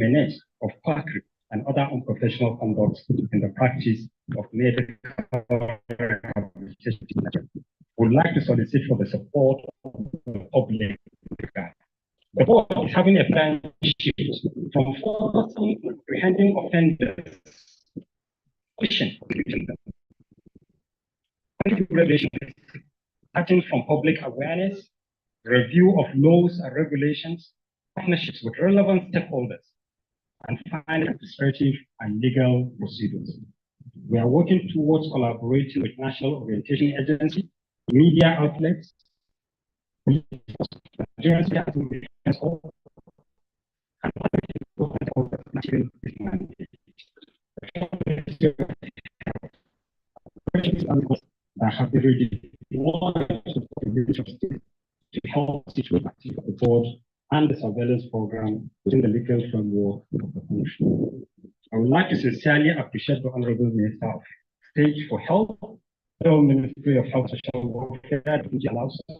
menace of quackery and other unprofessional conduct in the practice of medical rehabilitation. We would like to solicit for the support of the public. The board is having a plan shift from focusing on apprehending offenders, pushing regulations, starting from public awareness, review of laws and regulations, partnerships with relevant stakeholders, and finally administrative and legal procedures. We are working towards collaborating with national orientation agencies, media outlets, that have been ready to help situate the board and the surveillance program within the legal framework of the country. I would like to sincerely appreciate the Honorable Minister of State for Health, the Ministry of Health and Social Welfare, which allows us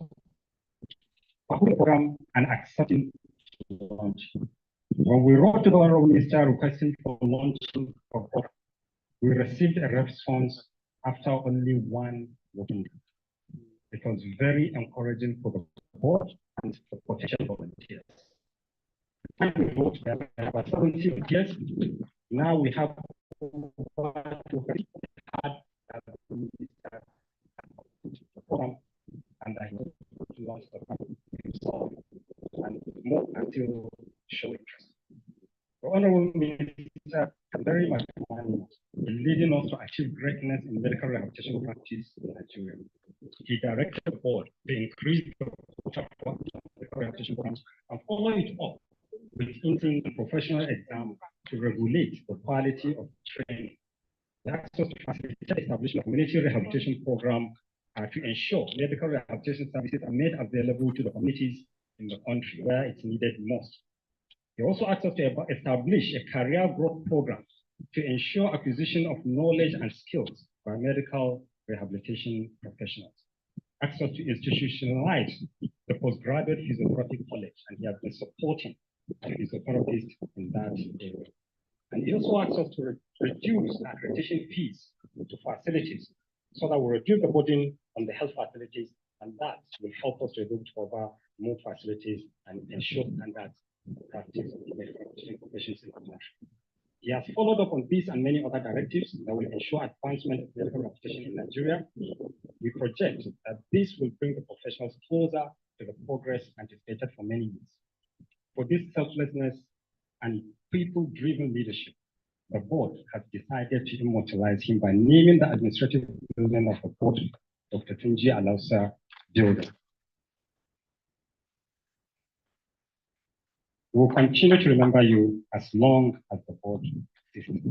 the program and accepting launch. When we wrote to the Honorable Minister requesting for launching of the program, we received a response after only one working day. It was very encouraging for the board and the potential volunteers. And we wrote about 70 volunteers. Now we have the program, and I hope to launch the program and more until show interest. The Honorable Minister very much in leading us to achieve greatness in medical rehabilitation practice in Nigeria. He directed the board to increase the medical rehabilitation programs and follow it up with intern and professional exams to regulate the quality of training. The access to facilitate the establishment of community rehabilitation program to ensure medical rehabilitation services are made available to the communities in the country where it's needed most. He also asked us to establish a career growth program to ensure acquisition of knowledge and skills by medical rehabilitation professionals. Asked us to institutionalize the postgraduate physiotherapy college, and he has been supporting physiotherapists in that area. And he also asked us to reduce accreditation fees to facilities so that we reduce the burden on the health facilities, and that will help us to be able to cover more facilities and ensure standards practice of the medical professions in the country. He has followed up on these and many other directives that will ensure advancement of medical rehabilitation in Nigeria. We project that this will bring the professionals closer to the progress anticipated for many years. For this selflessness and people-driven leadership, the board has decided to immortalize him by naming the administrative building of the board Dr. Tunji Alausa Building. We will continue to remember you as long as the board exists.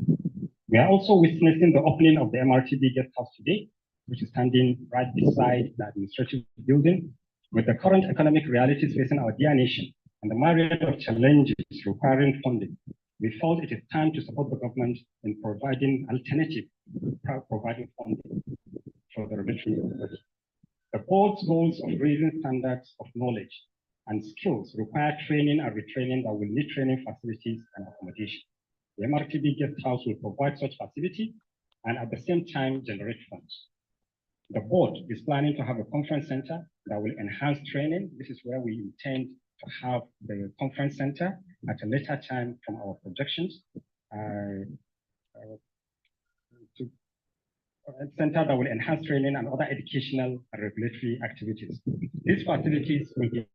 We are also witnessing the opening of the Mrtb guest house today, which is standing right beside the administrative building. With the current economic realities facing our dear nation and the myriad of challenges requiring funding, we felt it is time to support the government in providing alternative, providing funding for the regulatory body. The board's goals of raising standards of knowledge and skills require training and retraining that will need training facilities and accommodation. The Mrtb guest house will provide such facility and at the same time generate funds. The board is planning to have a conference center that will enhance training. This is where we intend to have the conference center at a later time from our projections. A center that will enhance training and other educational and regulatory activities. These facilities will be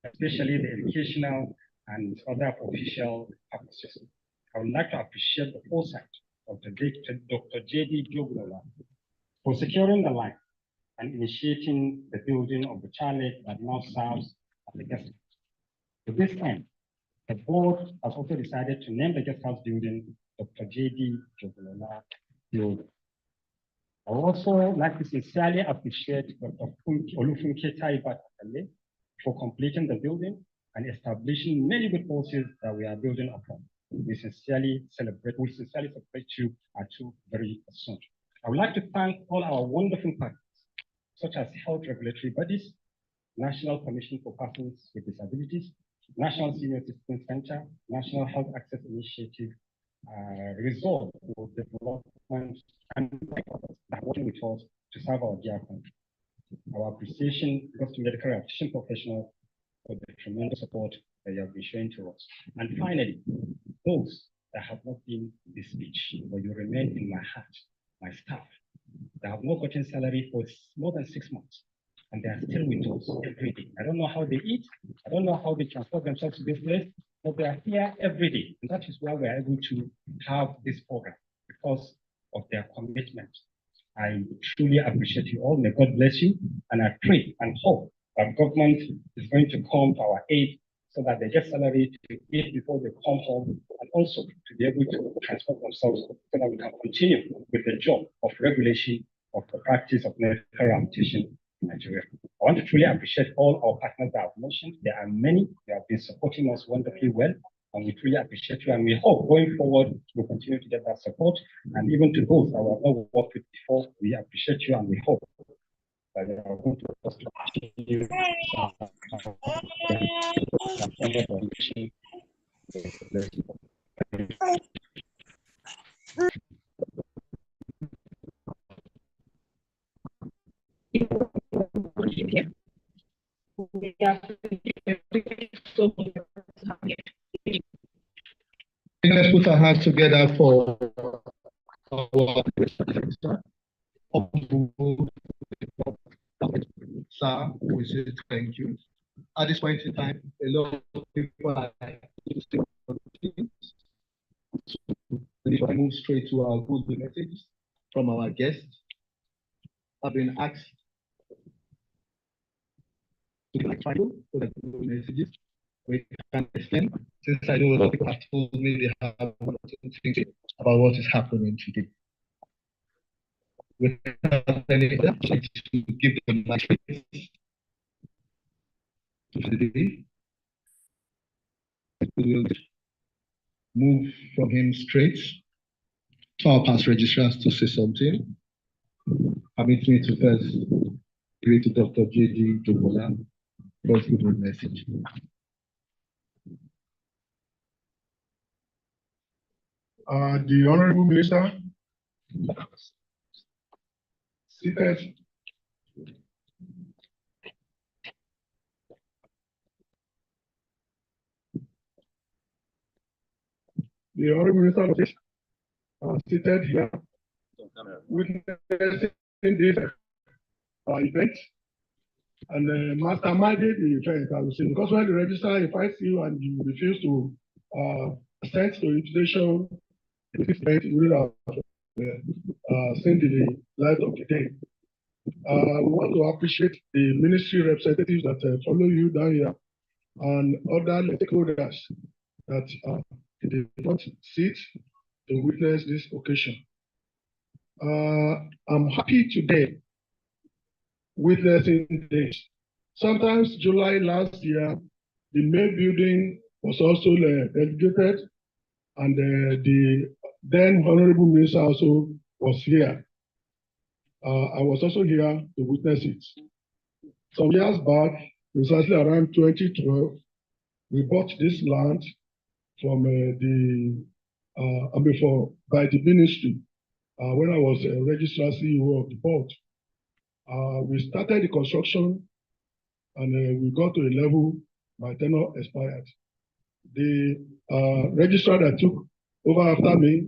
especially the educational and other official purposes. I would like to appreciate the foresight of Dr. J.D. Joglola for securing the line and initiating the building of the chalet that now serves as a guest house. To this end, the board has also decided to name the guest house building Dr. J.D. Joglola Building. I would also like to sincerely appreciate Dr. Olufunke Taibat Akale for completing the building and establishing many good policies that we are building upon. We sincerely celebrate you at two very soon. I would like to thank all our wonderful partners, such as health regulatory bodies, National Commission for Persons with Disabilities, National Senior Citizen Center, National Health Access Initiative, resolve for development and that working with us to serve our dear country. Our appreciation goes to medical rehabilitation professionals for the tremendous support that you have been showing to us. And finally, those that have not been in this speech, but you remain in my heart, my staff, that have not gotten salary for more than 6 months, and they are still with us every day. I don't know how they eat, I don't know how they transport themselves to this place, but they are here every day. And that is why we are able to have this program, because of their commitment. I truly appreciate you all. May God bless you. And I pray and hope that government is going to come to our aid so that they get salary to eat before they come home, and also to be able to transport themselves so that we can continue with the job of regulation of the practice of medical rehabilitation in Nigeria. I want to truly appreciate all our partners that I've mentioned. There are many that have been supporting us wonderfully well, and we truly appreciate you. And we hope going forward we'll continue to get that support. And even to those that we have not worked with before, we appreciate you, and we hope that you are going to continue Let's put our hands together for our sir. We say thank you. At this point in time, a lot of people are move straight to our good messages from our guests. I've been asked to messages we can explain, since I know a lot of people have told me they have one or two things about what is happening today. Without any other, to give them my space today, we will move from him straight to our past registrars to say something. Permit me to first give it to Dr. J.D. Jobola for his good message. The Honorable Minister, seated. The Honorable Minister seated here, witnessing this event and masterminded the event, I would say, because when the registrar invites you and you refuse to send the invitation, this event will have seen the light of the day. We want to appreciate the ministry representatives that follow you down here and other stakeholders that did not sit to witness this occasion. I'm happy today witnessing this. Sometimes July last year, the main building was also dedicated, and the then Honorable Minister also was here. I was also here to witness it. Some years back, precisely around 2012, we bought this land from by the ministry when I was a registrar CEO of the board. We started the construction, and we got to a level my tenure expired. The registrar that took over after me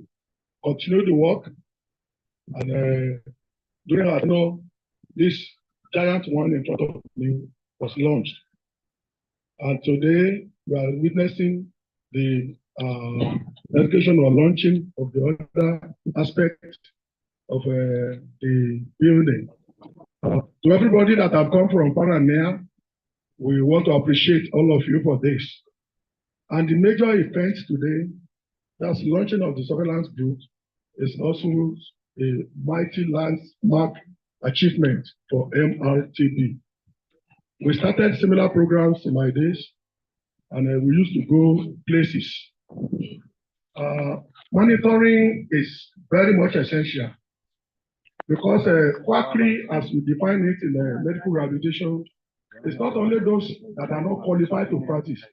continued the work, and during our tenure, this giant one in front of me was launched. And today, we are witnessing the dedication or launching of the other aspect of the building. To everybody that have come from far and near, we want to appreciate all of you for this. And the major event today, that's launching of the surveillance group, is also a mighty landmark achievement for Mrtb. We started similar programs in my days, and we used to go places. Monitoring is very much essential because quickly, as we define it in medical rehabilitation, it's not only those that are not qualified to practice,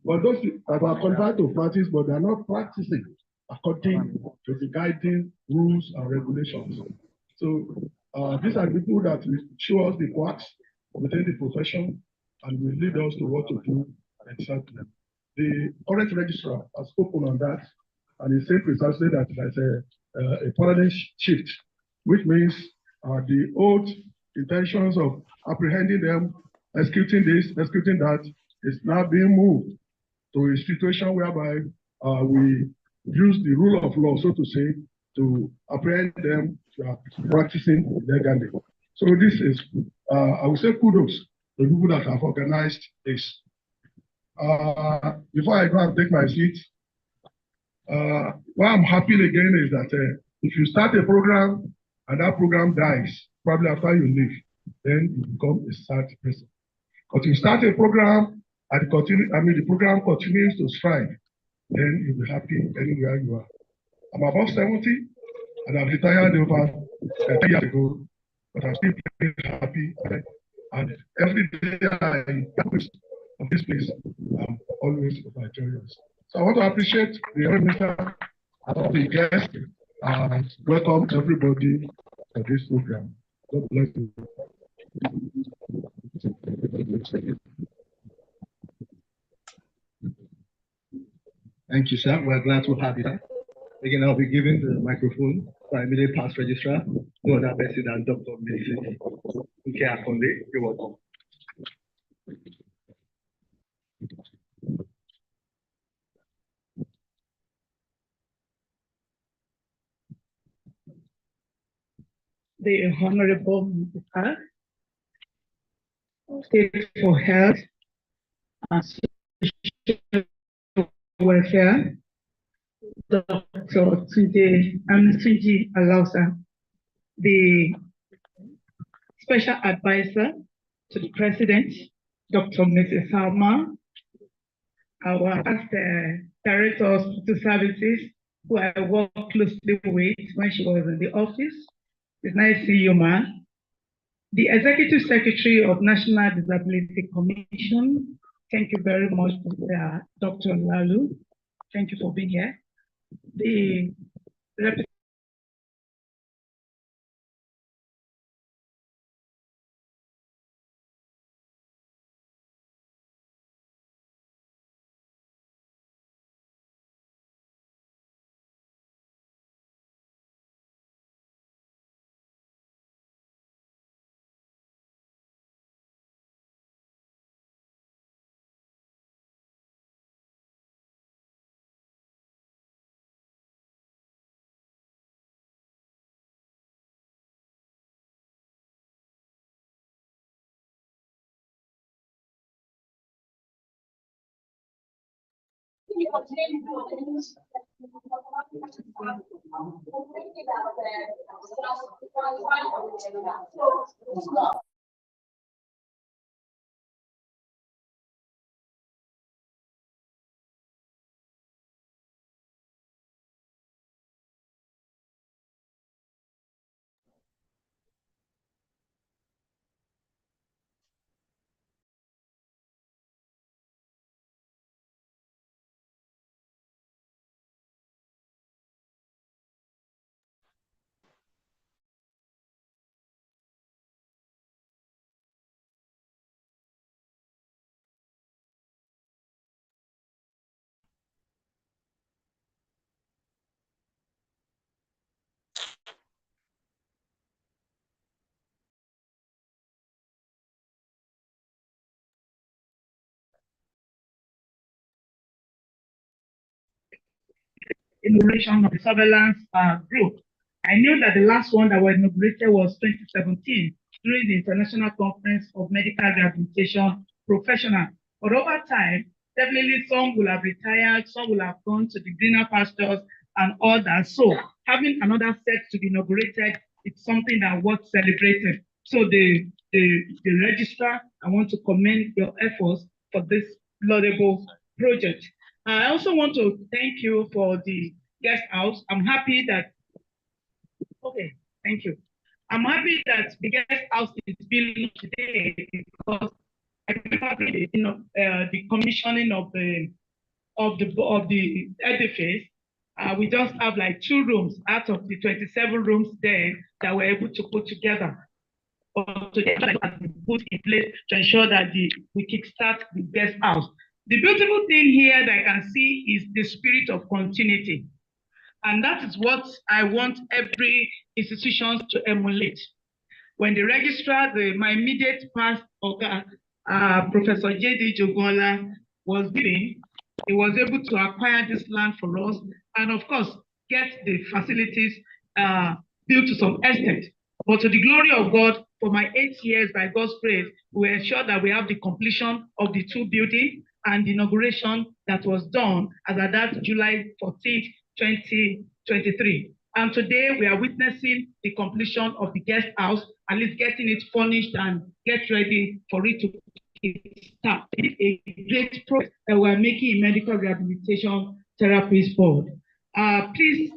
But those that are qualified to practice, but they are not practicing according to the guiding rules and regulations. So these are people that will show us the quacks within the profession and will lead us to what to do exactly. The current registrar has spoken on that, and he said precisely that there's a paradigm shift, which means the old intentions of apprehending them, executing this, executing that, is now being moved to a situation whereby we use the rule of law, so to say, to apprehend them practicing legally. So this is, I would say, kudos to the people that have organized this. Before I go and take my seat, what I'm happy again is that if you start a program and that program dies, probably after you leave, then you become a sad person. But if you start a program and the program continues to strive, then you'll be happy anywhere you are. I'm above 70 and I've retired over 10 years ago, but I'm still very happy. And every day I come of this place, I'm always joyous. So I want to appreciate the minister and all the guests and welcome everybody to this program. God bless you. Thank you, sir. We're glad to have you here. Again, I'll be giving the microphone to our immediate past registrar, no other person than Dr. Mrtb. Okay, you're welcome. The Honorable Mrtb, State for Health and Social Welfare, Dr. Mrtb Alausa, the Special Advisor to the President, Dr. Mrs. Salma, our past Director of Hospital Services, who I worked closely with when she was in the office. It's nice to see you, ma'am. The Executive Secretary of National Disability Commission, thank you very much, Dr. Lalu. Thank you for being here. The inauguration of the surveillance group. I knew that the last one that was inaugurated was 2017 during the International Conference of Medical Rehabilitation Professionals. But over time, definitely some will have retired, some will have gone to the greener pastures and others. So having another set to be inaugurated, it's something that worth celebrating. So the registrar, I want to commend your efforts for this laudable project. I also want to thank you for the guest house. I'm happy that, okay, thank you. I'm happy that the guest house is being today because the commissioning of the edifice. We just have like 2 rooms out of the 27 rooms there that we're able to put together or to put in place to ensure that we kickstart the guest house. The beautiful thing here that I can see is the spirit of continuity. And that is what I want every institution to emulate. When the registrar, my immediate past Professor J.D. Jogola was living, he was able to acquire this land for us and of course get the facilities built to some extent. But to the glory of God, for my 8 years, by God's grace, we ensured that we have the completion of the 2 buildings and the inauguration that was done as at that July 14th, 2023. And today we are witnessing the completion of the guest house, at least getting it furnished and get ready for it to start. It is a great progress that we are making in medical rehabilitation therapies board. Please,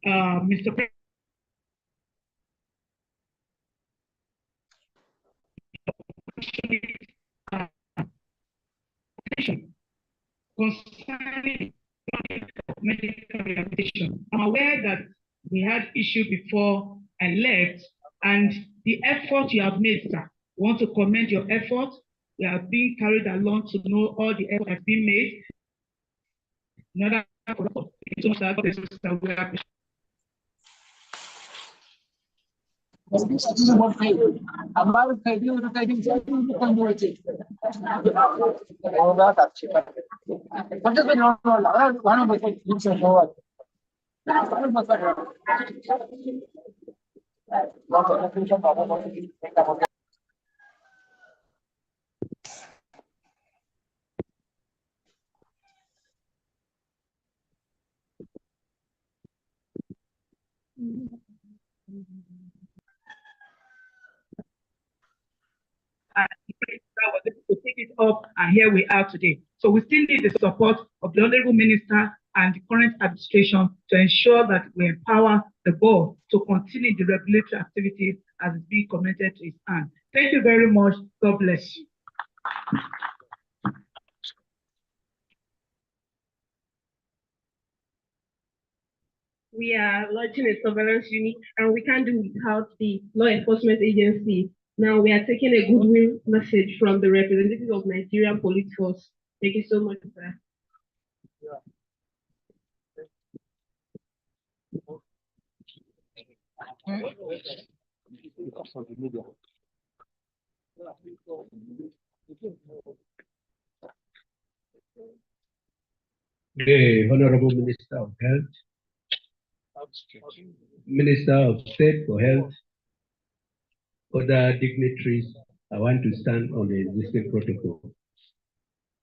Mr. President, concerning medical rehabilitation. I'm aware that we had issue before I left, and the effort you have made, sir. I want to commend your effort. We are being carried along to know all the effort that's been made. In order for was able to take it up, and here we are today. So we still need the support of the Honorable Minister and the current administration to ensure that we empower the board to continue the regulatory activities as it's being committed to its hand. Thank you very much. God bless you. We are launching a surveillance unit, and we can't do without the law enforcement agency. Now we are taking a goodwill message from the representative of Nigerian Police Force. Thank you so much, sir. The Honorable Minister of Health, Minister of State for Health, other dignitaries, I want to stand on the existing protocol.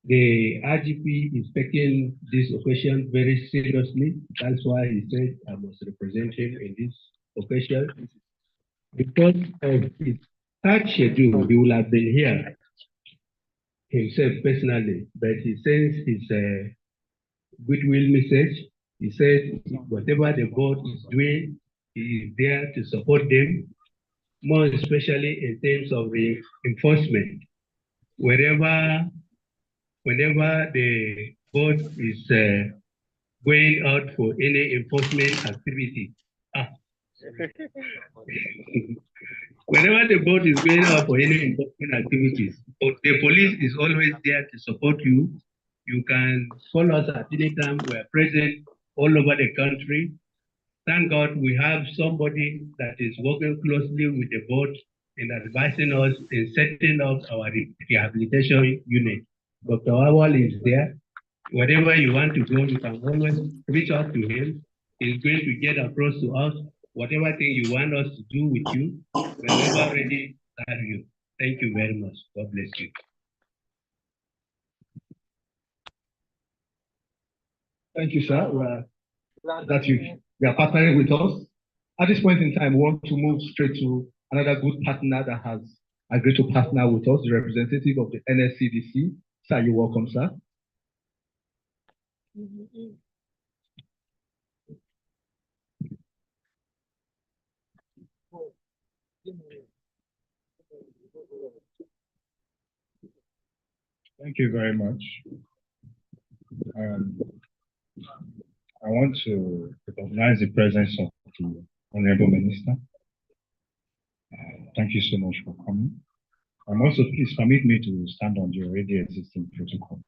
The RGP is taking this occasion very seriously. That's why he said I must represent him in this occasion. Because of his tight schedule, he will have been here himself personally, but he sends his goodwill message. He said whatever the board is doing, he is there to support them, more especially in terms of the enforcement. Whenever the board is going out for any enforcement activity, whenever the board is going out for any enforcement activities, the police is always there to support you. You can call us at any time. We are present all over the country. Thank God we have somebody that is working closely with the board in advising us in setting up our rehabilitation unit. Dr. Awal is there. Wherever you want to go, you can always reach out to him. He's going to get across to us whatever thing you want us to do with you. We're never ready to have you. Thank you very much. God bless you. Thank you, sir. We're glad that you are partnering with us. At this point in time, we want to move straight to another good partner that has agreed to partner with us, the representative of the NSCDC. Sir, you're welcome, sir. Thank you very much. I want to recognize the presence of the Honorable Minister. Thank you so much for coming. Also, please permit me to stand on the already existing protocol.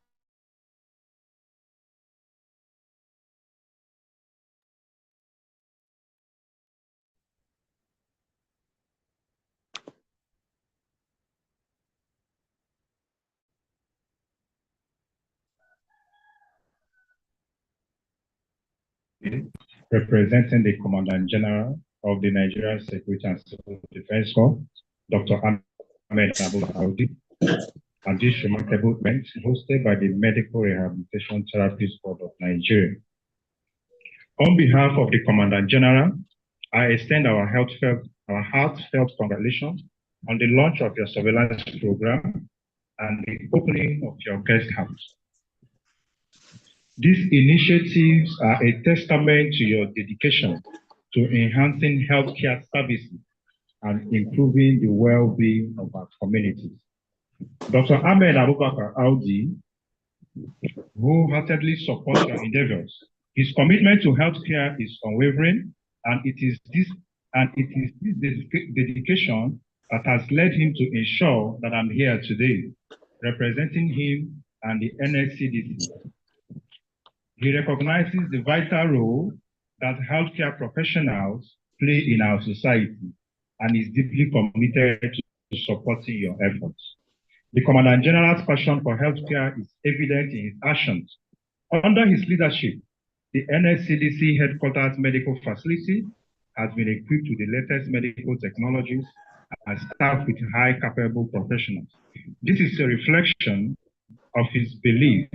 Representing the Commandant General of the Nigerian Security and Civil Defense Corps, Dr. Ahmed Audi, and this remarkable event hosted by the Medical Rehabilitation Therapists Board of Nigeria. On behalf of the Commandant General, I extend our heartfelt congratulations on the launch of your surveillance program and the opening of your guest house. These initiatives are a testament to your dedication to enhancing healthcare services and improving the well-being of our communities. Dr. Ahmed Abubakar Audi wholeheartedly supports your endeavors. His commitment to healthcare is unwavering, and it is this dedication that has led him to ensure that I'm here today, representing him and the NSCDC. He recognizes the vital role that healthcare professionals play in our society and is deeply committed to supporting your efforts. The Commandant General's passion for healthcare is evident in his actions. Under his leadership, the NSCDC headquarters medical facility has been equipped with the latest medical technologies and staffed with high capable professionals. This is a reflection of his belief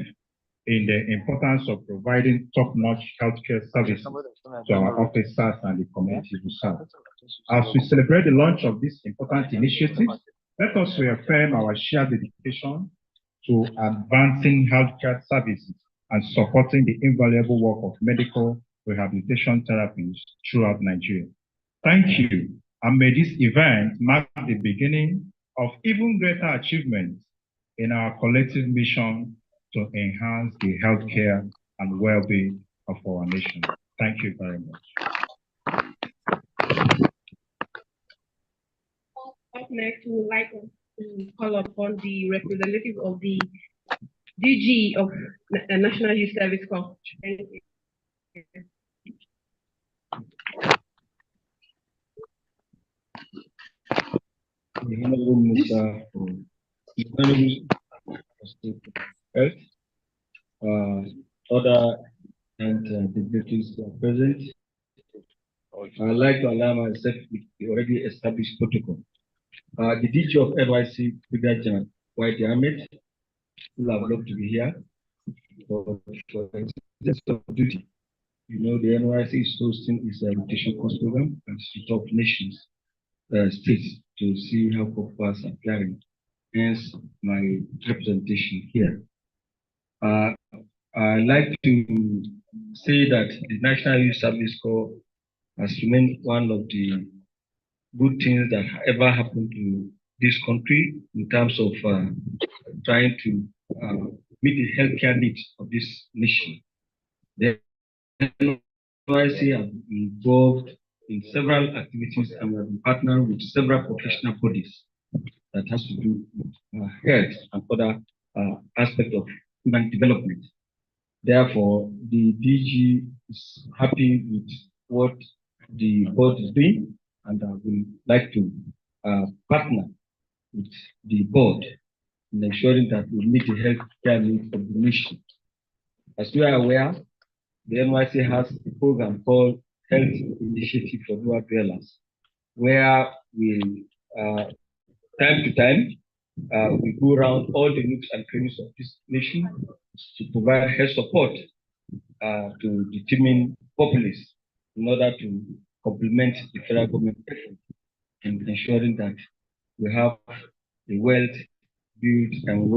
in the importance of providing top-notch healthcare services to our officers and the community we serve. As we celebrate the launch of this important initiative, let us reaffirm our shared dedication to advancing healthcare services and supporting the invaluable work of medical rehabilitation therapies throughout Nigeria. Thank you, and may this event mark the beginning of even greater achievements in our collective mission to enhance the healthcare and well-being of our nation. Thank you very much. Up next, we would like to call upon the representative of the DG of the National Youth Service Corps. Thank you. The Honorable Minister for Health, other and dignitaries are present. I'd like to allow myself with the already established protocol. The DG of NYC, Brigadier General White Ahmed, who have loved to be here for exercise of duty. You know, the NYC is hosting its rotation course program and to top nations, states to see how corps are faring. Hence, my representation here. I'd like to say that the National Youth Service Corps has remained one of the good things that ever happened to this country in terms of trying to meet the healthcare needs of this nation. The NYC have been involved in several activities and we have been partnered with several professional bodies that has to do with health and other aspects of human development. Therefore, the DG is happy with what the board is doing, and I would like to partner with the board in ensuring that we meet the healthcare needs of the nation. As we are aware, the NYC has a program called Health Initiative for Rural Dwellers, where we, time to time, we go around all the nooks and crannies of this nation to provide health support to the teeming populace in order to complement the federal government effort in ensuring that we have a well-built and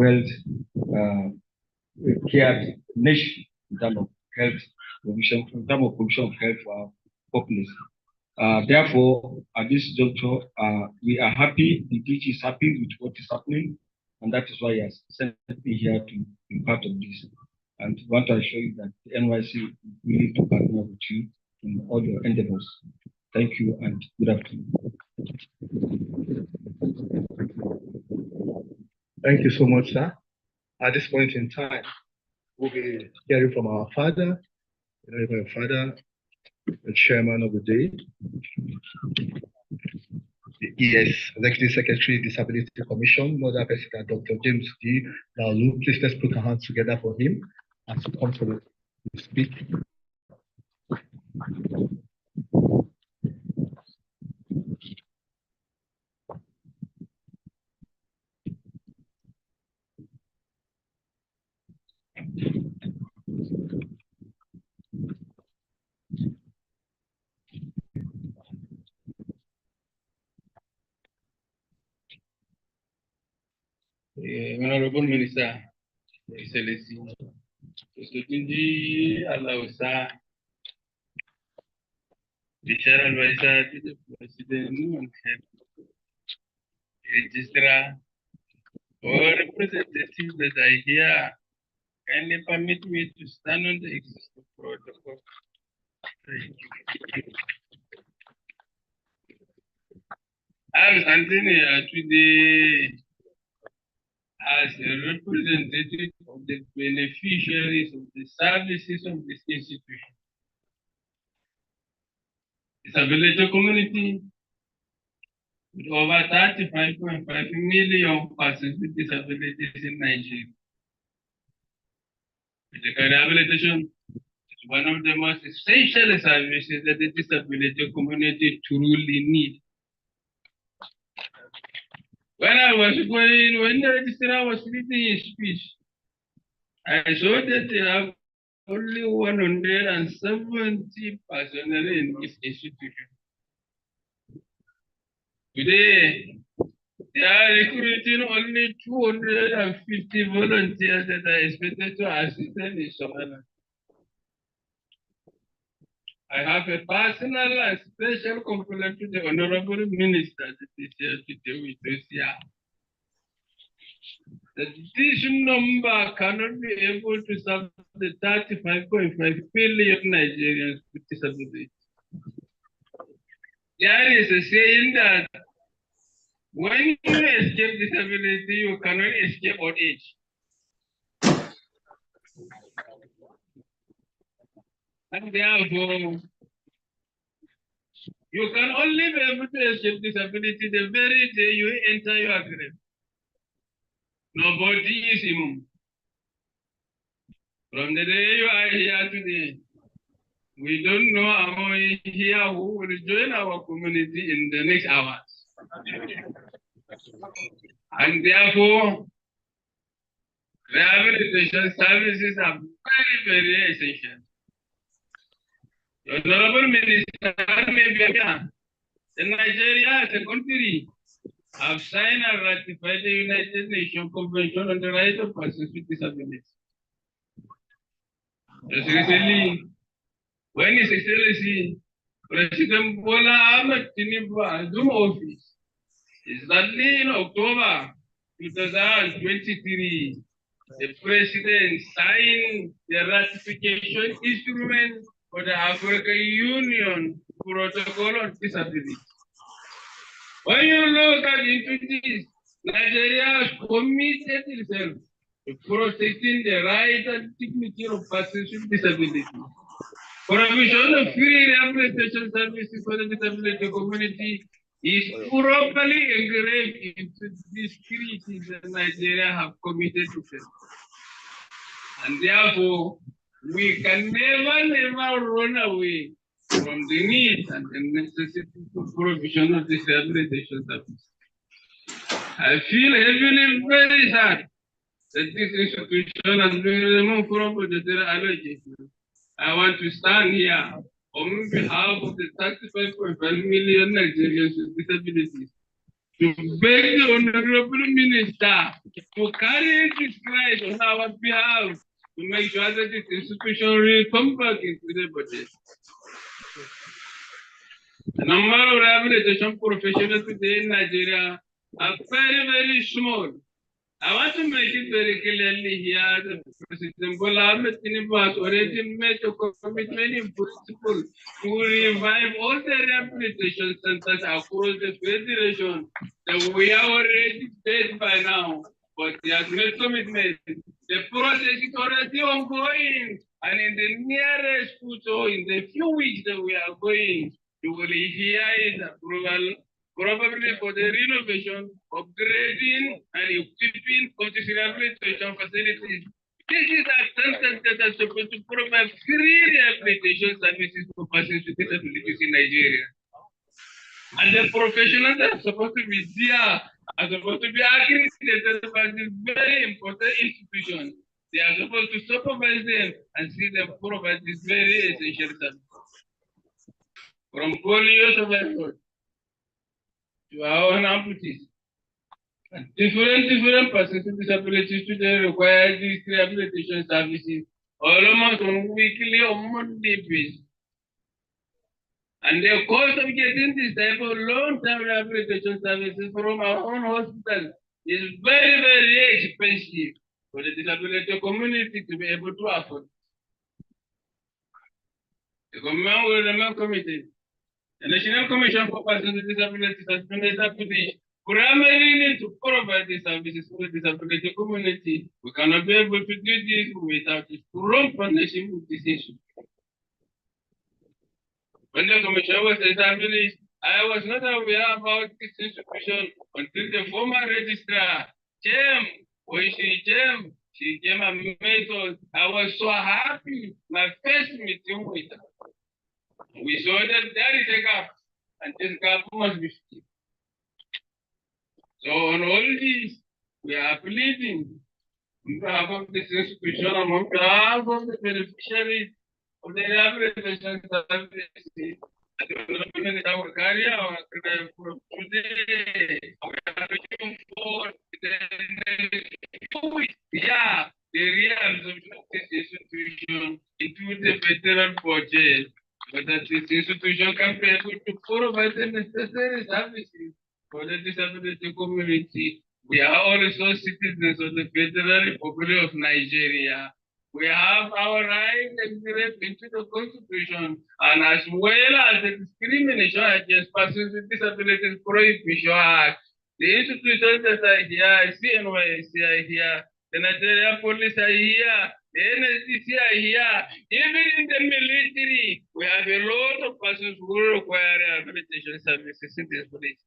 well-cared nation in terms of health provision, in terms of provision of health for our populace. Therefore, at this juncture, we are happy, the DG is happy with what is happening, And that is why he has sent me here to be part of this. And want to assure you that the NYC is willing to partner with you in all your endeavors. Thank you and good afternoon. Thank you so much, sir. At this point in time, we'll be hearing from our father, the chairman of the day, the ES, Executive Secretary, Disability Commission, Mother President Dr. James D. Laulu. Please let's put our hands together for him as he comes to speak. Honorable Minister, Excellency, Mr. Tunji Alausa, the Chair Advisor to the President and Head Registrar, or representatives that are here, kindly permit me to stand on the existing protocol. I'm standing here today as a representative of the beneficiaries of the services of this institution. Disability community with over 35.5 million persons with disabilities in Nigeria. Medical rehabilitation is one of the most essential services that the disability community truly need. When the registrar was reading his speech, I saw that they have only 170 personnel in this institution. Today, they are recruiting only 250 volunteers that are expected to assist them in Somalia. I have a personal and special compliment to the Honorable Minister that is here today with us here. That this number cannot be able to serve the 35.5 billion Nigerians with disabilities. There is a saying that when you escape disability, you cannot escape old age. And therefore, you can only be able to escape disability the very day you enter your grave. Nobody is immune. From the day you are here today, we don't know among here who will join our community in the next hours. And therefore, rehabilitation services are very, very essential. The Honorable Minister, in Nigeria as a country, have signed and ratified the United Nations Convention on the Rights of Persons with Disabilities. Just recently, when His Excellency President Bola Ahmed Tinubu assumed office, exactly in October 2023, the President signed the ratification instrument for the African Union Protocol on Disability. When you look at into this, Nigeria has committed itself to protecting the rights and dignity of persons with disability. Provision of free rehabilitation services for the disability community is properly engraved into this treaty that Nigeria have committed itself. And therefore, we can never run away from the need and the necessity for provision of this rehabilitation service. I feel heavily very sad that this institution has been removed from budgetary allocation. I want to stand here on behalf of the 35.5 million Nigerians with disabilities to beg the Honorable Minister to carry this right on our behalf to make sure that this institution will come back into the budget. The number of rehabilitation professionals today in Nigeria are very, very small. I want to make it very clearly here that President Bola Ahmed Tinubu has already made a commitment in principle to revive all the rehabilitation centers across the federation. That we are already paid by now, but he has made commitment. The process is already ongoing, and in the nearest future, in the few weeks that we are going, you will hear his approval probably for the renovation, upgrading, and equipping of the rehabilitation facilities. This is a center that is supposed to provide free rehabilitation services for persons with disabilities in Nigeria. And the professionals that are supposed to be there are supposed to be accredited by this very important institution. They are supposed to supervise them and see them provide this very essential service. From polio survivors to our own amputees. Different persons with disabilities today require these rehabilitation services almost on weekly or monthly basis. And the cost of getting this type of long-term rehabilitation services from our own hospital is very, very expensive for the disability community to be able to afford. The government will remain committed. The National Commission for Persons with Disabilities has been established primarily to provide these services for the disability community. We cannot be able to do this without a strong partnership with this issue. When the commission was established, I was not aware about this institution until the former registrar came. When she came and met us. I was so happy. My first meeting with her. We saw that there is a gap, and this gap must be filled. So on all these, we are pleading on behalf of this institution, on behalf of the beneficiaries of the rehabilitation services. In our career, from today, we are looking for the reabsorption of this institution into the federal budget, so that this institution can be able to provide the necessary services for the disability community. We are also citizens of the Federal Republic of Nigeria. We have our rights engraved into the Constitution, and as well as the Discrimination Against Persons with Disabilities Prohibition Act. The institutions that are here, CNYC are here, the Nigerian Police are here, the NSDC are here, even in the military, we have a lot of persons who require rehabilitation services in this place.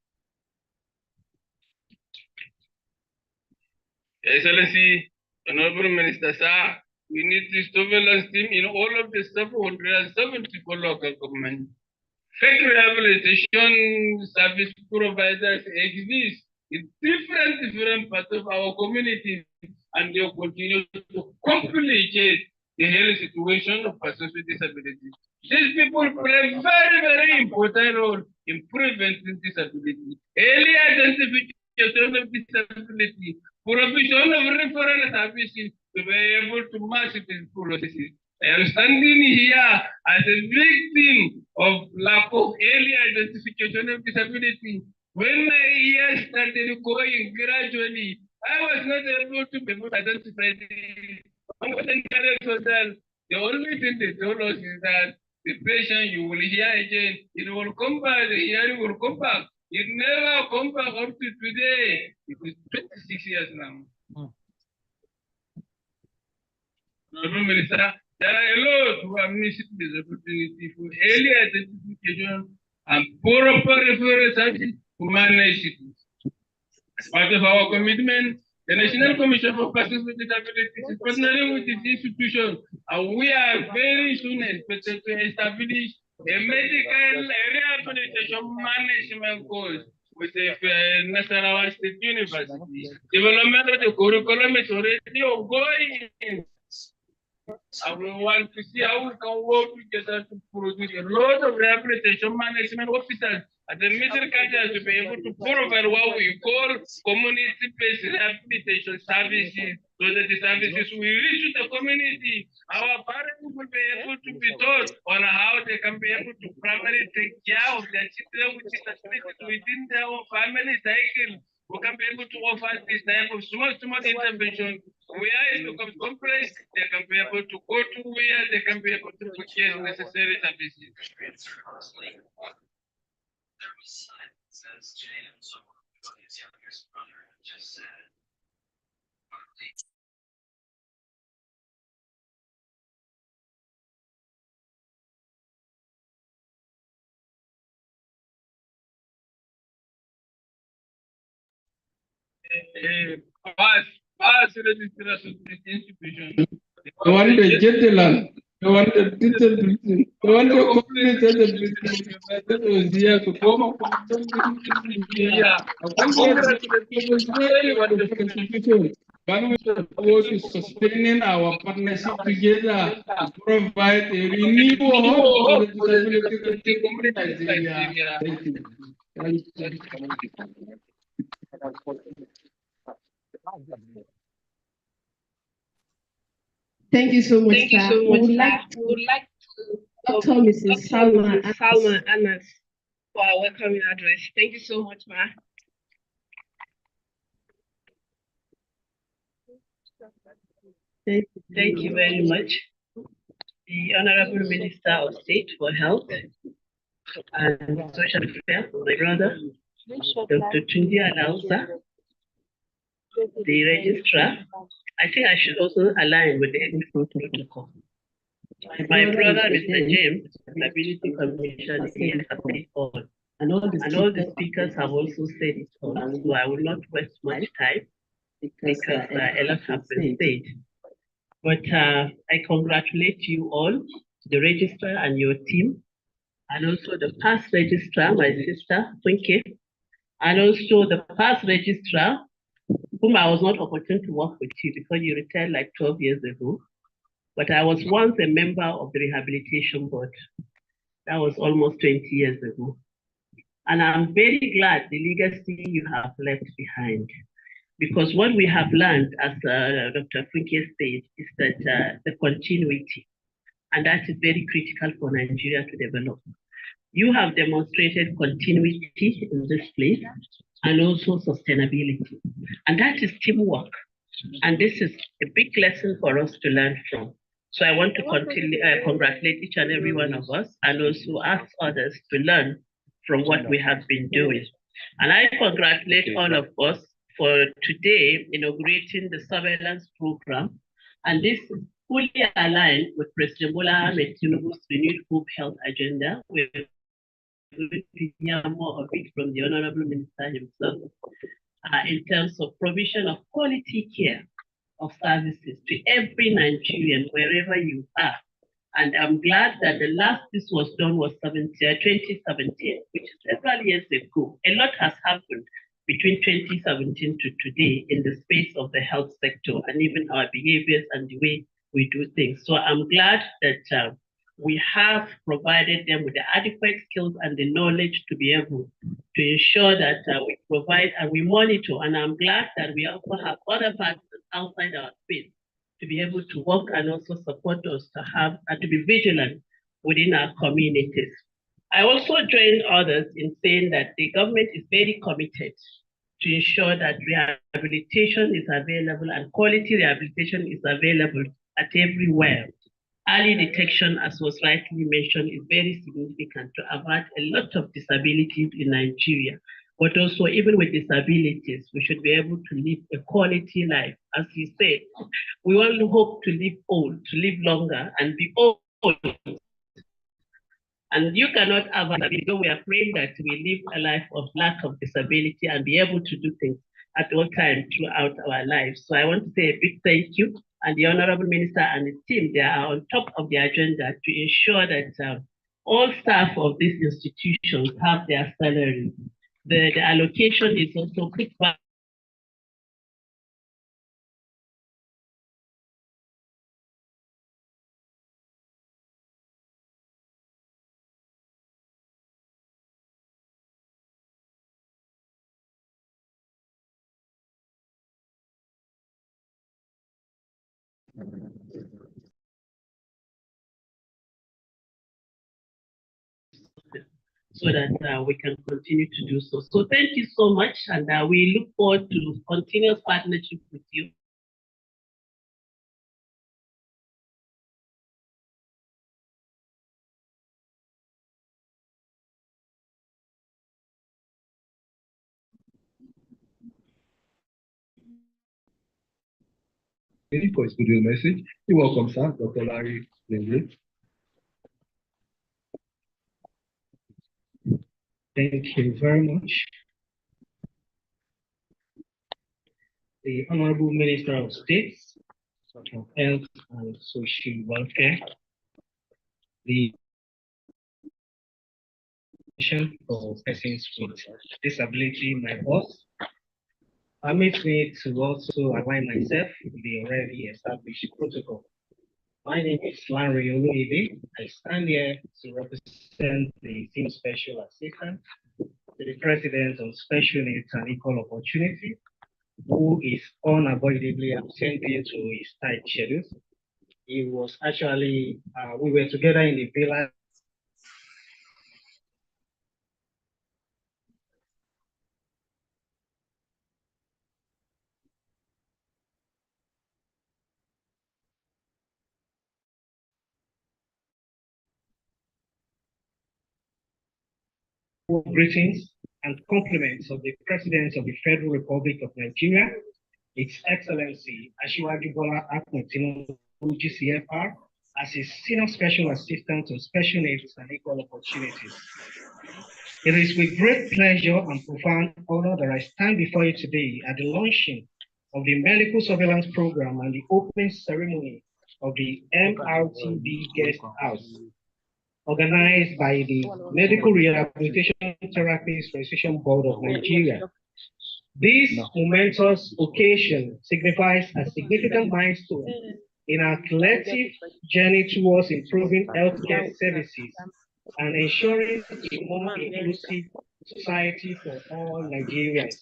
Excellency, Honorable Minister, sir, we need this surveillance team in all of the 774 local governments. Fake rehabilitation service providers exist in different parts of our community, and they continue to complicate the health situation of persons with disabilities. These people play a very important role in preventing disability. Early identification of disability, provision of referral services to be able to match these processes. I am standing here as a victim of lack of early identification of disability. When my years started going gradually, I was not able to identify the only thing they told us is that the patient you will hear again, it will come back, the hearing will come back. It never come back up to today. It is 26 years now. Honorable Minister, there are a lot who have missed this opportunity for early identification and proper referral services to manage it. As part of our commitment, the National Commission for Persons with Disabilities is partnering with this institution, and we are very soon expected to establish a medical rehabilitation management course with the National State University. Development of the curriculum is already ongoing. And we want to see how we can work together to produce a lot of rehabilitation management officers at the middle country to be able to provide what we call community-based rehabilitation services, so that the services will reach the community. Our parents will be able to be taught on how they can be able to primarily take care of their children with disabilities within their own family cycle. we can be able to offer this type of small intervention where it becomes complex, they can be able to go to where they can be able to purchase necessary services. Pass registration to this institution. The one that get the land, the one that did the business, the one that completed the business, that was here to come up with yeah. One was sustaining our partnership together to provide a renewal hope for the disability community. Thank you. Thank you so much, sir. We would like to Dr. Mrs. Salma Anas for our welcoming address. Thank you so much, ma. Thank you very much. The Honorable Minister of State for Health and Social Affairs, my brother, Dr. Tunji Alausa, the Registrar. I think I should also align with the existing protocol. My brother, Mr. James, Stability Commission, is on. And all the speakers have also said it all, so I will not waste much time because a lot have been said. But I congratulate you all, the registrar and your team, and also the past registrar, my sister, Funke, and also the past registrar, whom I was not opportune to work with you because you retired like 12 years ago. But I was once a member of the Rehabilitation Board. That was almost 20 years ago. And I'm very glad the legacy you have left behind. Because what we have learned, as Dr. Funke said, is that the continuity, and that is very critical for Nigeria to develop. You have demonstrated continuity in this place and also sustainability. And that is teamwork. And this is a big lesson for us to learn from. So I want to congratulate each and every one of us and also ask others to learn from what we have been doing. And I congratulate all of us for today inaugurating the surveillance program. And this is fully aligned with President Bola Ahmed Tinubu's renewed hope health agenda. We're going to hear more of it from the Honorable Minister himself in terms of provision of quality care of services to every Nigerian, wherever you are. And I'm glad that the last this was done was 2017, which is several years ago. A lot has happened between 2017 to today in the space of the health sector and even our behaviors and the way we do things. So I'm glad that we have provided them with the adequate skills and the knowledge to be able to ensure that we provide and we monitor. And I'm glad that we also have other partners outside our space to be able to work and also support us to have and to be vigilant within our communities. I also join others in saying that the government is very committed to ensure that rehabilitation is available and quality rehabilitation is available at everywhere. Early detection, as was rightly mentioned, is very significant to avert a lot of disabilities in Nigeria. But also, even with disabilities, we should be able to live a quality life. As he said, we all hope to live old, to live longer and be old. And you cannot have a because we are praying that we live a life of lack of disability and be able to do things at all times throughout our lives. So I want to say a big thank you. And the Honorable Minister and his team, they are on top of the agenda to ensure that all staff of these institutions have their salaries. The allocation is also put back. so that we can continue to do so. So thank you so much, and we look forward to continuous partnership with you. For his goodwill message. You're welcome, sir, Dr. Larry Lindley. Thank you very much. The Honorable Minister of State of Health and Social Welfare, the for persons with disability, my boss, permit me to also align myself with the already established protocol. My name is Larry Mrtb. I stand here to represent the Team Special Assistant to the President on Special Needs and Equal Opportunity, who is unavoidably absent due to his tight schedule. He was actually, we were together in the villa greetings and compliments of the President of the Federal Republic of Nigeria, Its Excellency Asiwaju Bola Ahmed Tinubu, GCFR, as his Senior Special Assistant on Special Needs and Equal Opportunities. It is with great pleasure and profound honor that I stand before you today at the launching of the Medical Surveillance Program and the opening ceremony of the Mrtb Guest House, organized by the Medical Rehabilitation Therapies Registration Board of Nigeria. This momentous occasion signifies a significant milestone in our collective journey towards improving healthcare services and ensuring a more inclusive society for all Nigerians.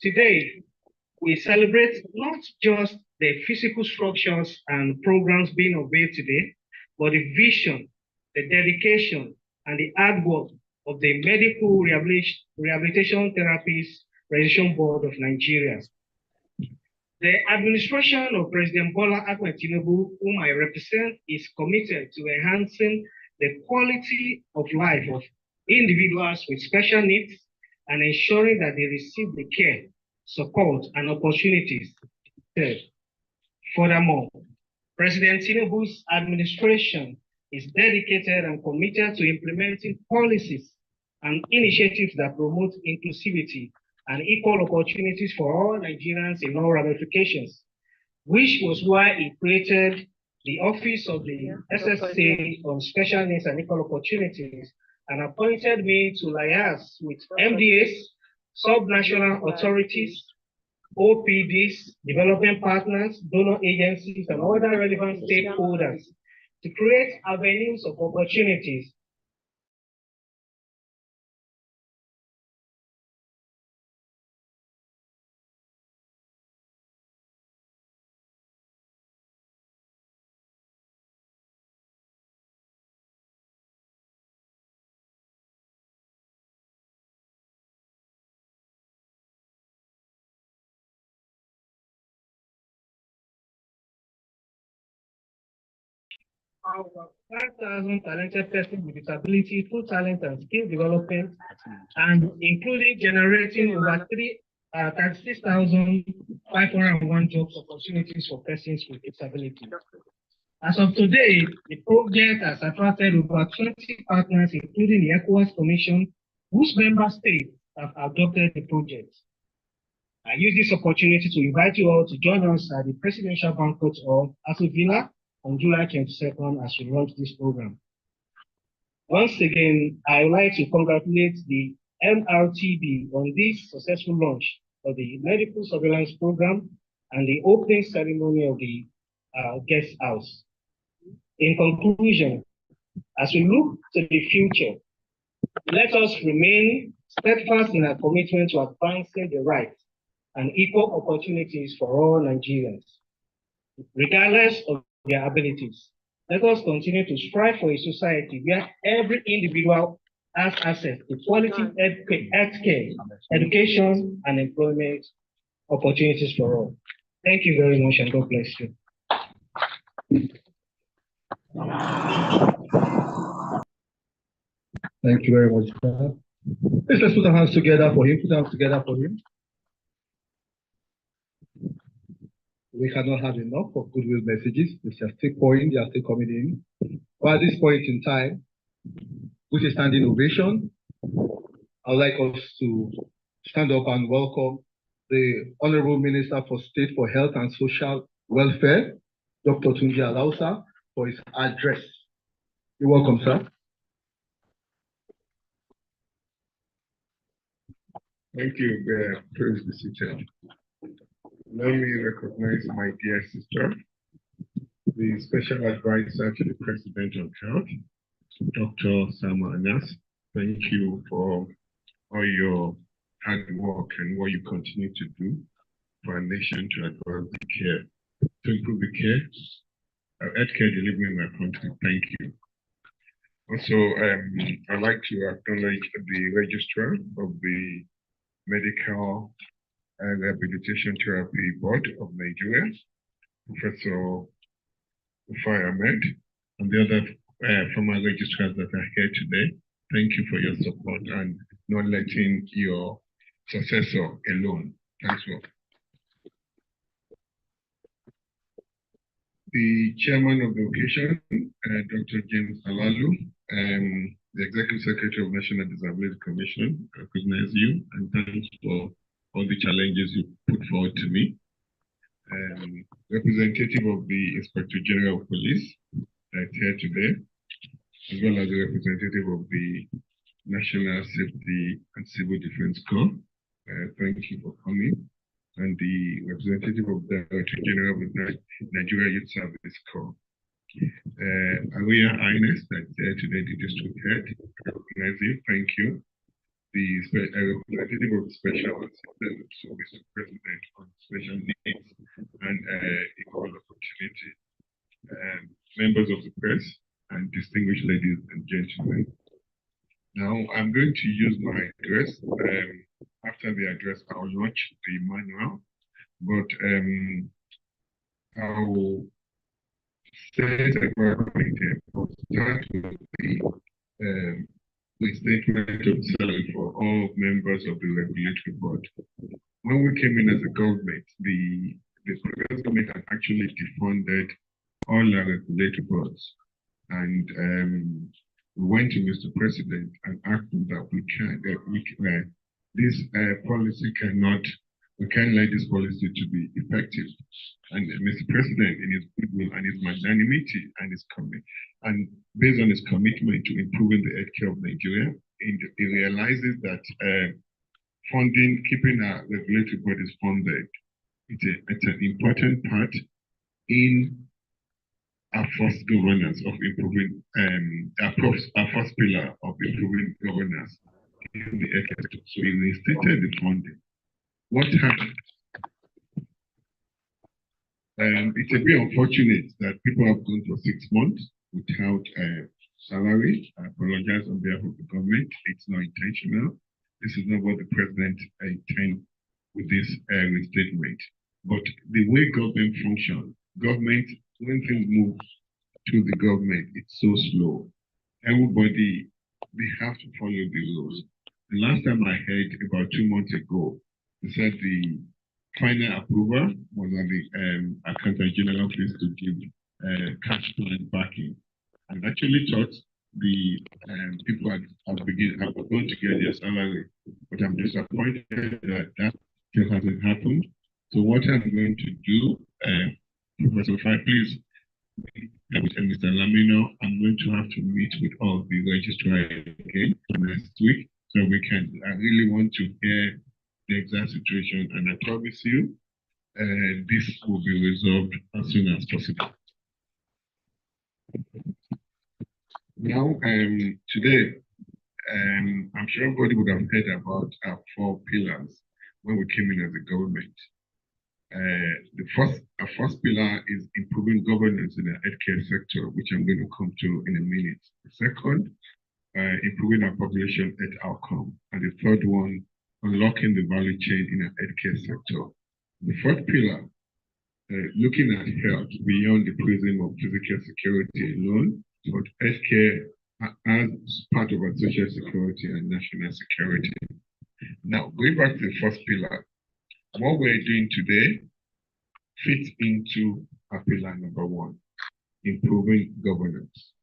Today, we celebrate not just the physical structures and programs being unveiled today, but the vision, the dedication, and the hard work of the Medical Rehabilitation Therapies Registration Board of Nigeria. The administration of President Bola Ahmed Tinubu, whom I represent, is committed to enhancing the quality of life of individuals with special needs and ensuring that they receive the care, support, and opportunities. Furthermore, President Tinubu's administration is dedicated and committed to implementing policies and initiatives that promote inclusivity and equal opportunities for all Nigerians in all ramifications, which was why he created the Office of the SSA on Special Needs and Equal Opportunities and appointed me to liaise with MDAs, subnational authorities, OPDs, development partners, donor agencies, and other relevant stakeholders to create avenues of opportunities our 5,000 talented persons with disability through talent and skill development, and including generating over 36,501 jobs opportunities for persons with disability. As of today, the project has attracted over 20 partners, including the ECOWAS Commission, whose member states have adopted the project. I use this opportunity to invite you all to join us at the Presidential Banquet of Aso Villa on July 22nd as we launch this program. Once again, I would like to congratulate the Mrtb on this successful launch of the Medical Surveillance Program and the opening ceremony of the guest house. In conclusion, as we look to the future, let us remain steadfast in our commitment to advancing the rights and equal opportunities for all Nigerians, regardless of their abilities. Let us continue to strive for a society where every individual has access to quality healthcare, education, and employment opportunities for all. Thank you very much, and God bless you. Thank you very much, sir. Let's put our hands together for him. Put our hands together for him. We cannot have enough of goodwill messages. They are still pouring, they are still coming in. But at this point in time, with a standing ovation, I'd like us to stand up and welcome the Honorable Minister for State for Health and Social Welfare, Dr. Tunji Alausa, for his address. You're welcome, sir. Thank you, Praise be seated. Let me recognize my dear sister, the Special Advisor to the President of Health, Dr. Sama Anas. Thank you for all your hard work and what you continue to do for our nation to advance the care, to improve the care, healthcare delivery in our country. Thank you. Also, I'd like to acknowledge the Registrar of the Medical and Rehabilitation Therapy Board of Nigeria, Professor Ufai Ahmed, and the other former registrars that are here today. Thank you for your support and not letting your successor alone. Thanks for. The chairman of the occasion, Dr. James Alalu, the Executive Secretary of National Disability Commission, recognize you and thanks for all the challenges you put forward to me. Representative of the Inspector General of Police that's here today, as well as the representative of the National Safety and Civil Defense Corps. Thank you for coming. And the representative of the Director General of the Nigeria Youth Service Corps. Aria Ines, that's here today, the district head, recognize you. Thank you. The representative of the Special Assistant to Mr. President on Special Needs and Equal Opportunity, members of the press, and distinguished ladies and gentlemen. Now, I'm going to use my address. After the address, I'll launch the manual, but I'll say that I'll start with the statement of selling for all members of the regulatory board. When we came in as a government, the previous government had actually defunded all our regulatory boards. And we went to Mr. President and asked him that this policy we can't let this policy to be effective. And Mr. President, in his goodwill and his magnanimity and his commitment, and based on his commitment to improving the healthcare of Nigeria, he realizes that funding, keeping our regulatory bodies funded, it's an important part in our first governance of improving, our first pillar of improving governance in the healthcare sector. So he reinstated the funding. What happened? It's a bit unfortunate that people have gone for 6 months without salary. I apologize on behalf of the government. It's not intentional. This is not what the president intended with this restatement. But the way government functions, when things move to the government, it's so slow. Everybody, they have to follow the rules. The last time I heard, about 2 months ago, they said the final approval was on the Accountant General Office to give cash plan backing. And actually thought the people have gone to get their salary, but I'm disappointed that that still hasn't happened. So what I'm going to do, Professor Fai, please, and Mr. Lamino, I'm going to have to meet with all the registrars again next week, so I really want to hear the exact situation, and I promise you, this will be resolved as soon as possible. Now, today, I'm sure everybody would have heard about our 4 pillars when we came in as a government. Our first pillar is improving governance in the healthcare sector, which I'm going to come to in a minute. The second improving our population health outcome. And the third one, unlocking the value chain in the healthcare sector. The fourth pillar, looking at health beyond the prism of physical security alone, but healthcare as part of our social security and national security. Now, going back to the first pillar, what we're doing today fits into our pillar number one, improving governance.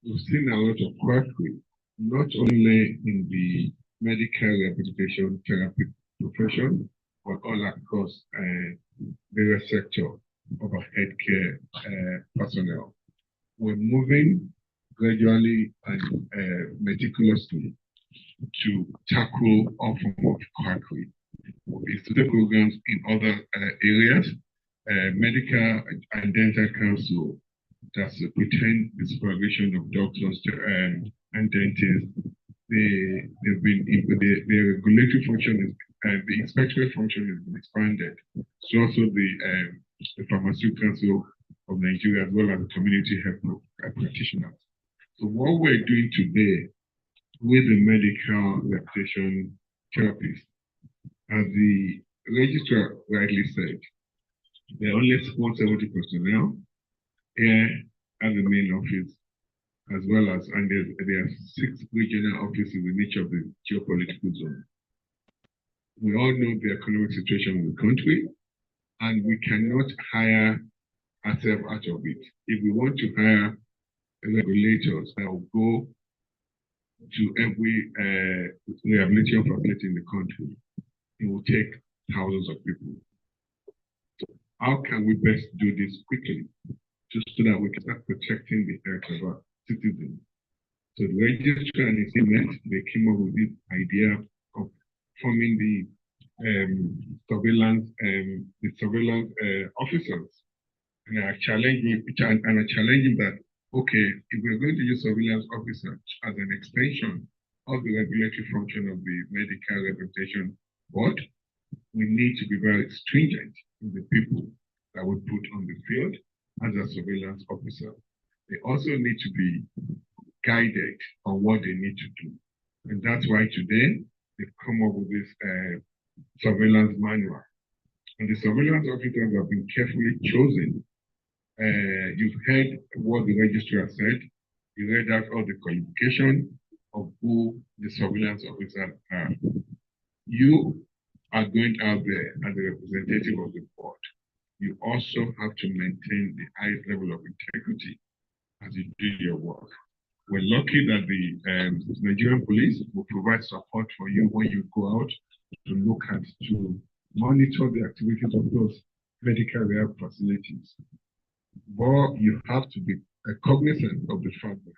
We've seen a lot of quackery, not only in the medical rehabilitation therapy profession, but all across various sectors of our healthcare personnel. We're moving gradually and meticulously to tackle all forms of quackery. We institute programs in other areas, medical and dental council, that's pretend the supervision of doctors and dentists. They've been the regulatory function is the inspectorate function has been expanded. So also the Pharmaceutical Council of Nigeria, as well as the community health practitioners. So what we're doing today with the medical rehabilitation therapists, as the registrar rightly said, there are only 170 personnel here at the main office, as well as, and there are 6 regional offices in each of the geopolitical zones. We all know the economic situation in the country, and we cannot hire ourselves out of it. If we want to hire regulators that will go to every rehabilitation facility in the country, it will take thousands of people. So how can we best do this quickly, just so that we can start protecting the health of our citizens? So the registrar and his team, they came up with this idea of forming the surveillance officers, and are challenging that. Okay, if we're going to use surveillance officers as an extension of the regulatory function of the medical rehabilitation board, we need to be very stringent in the people that we put on the field as a surveillance officer. They also need to be guided on what they need to do. And that's why today they've come up with this surveillance manual. And the surveillance officers have been carefully chosen. You've heard what the registrar said. You read out all the qualification of who the surveillance officers are. You are going out there as a representative of the board. You also have to maintain the highest level of integrity as you do your work. We're lucky that the Nigerian police will provide support for you when you go out to look at, to monitor the activities of those medical rehab facilities. But you have to be cognizant of the fact that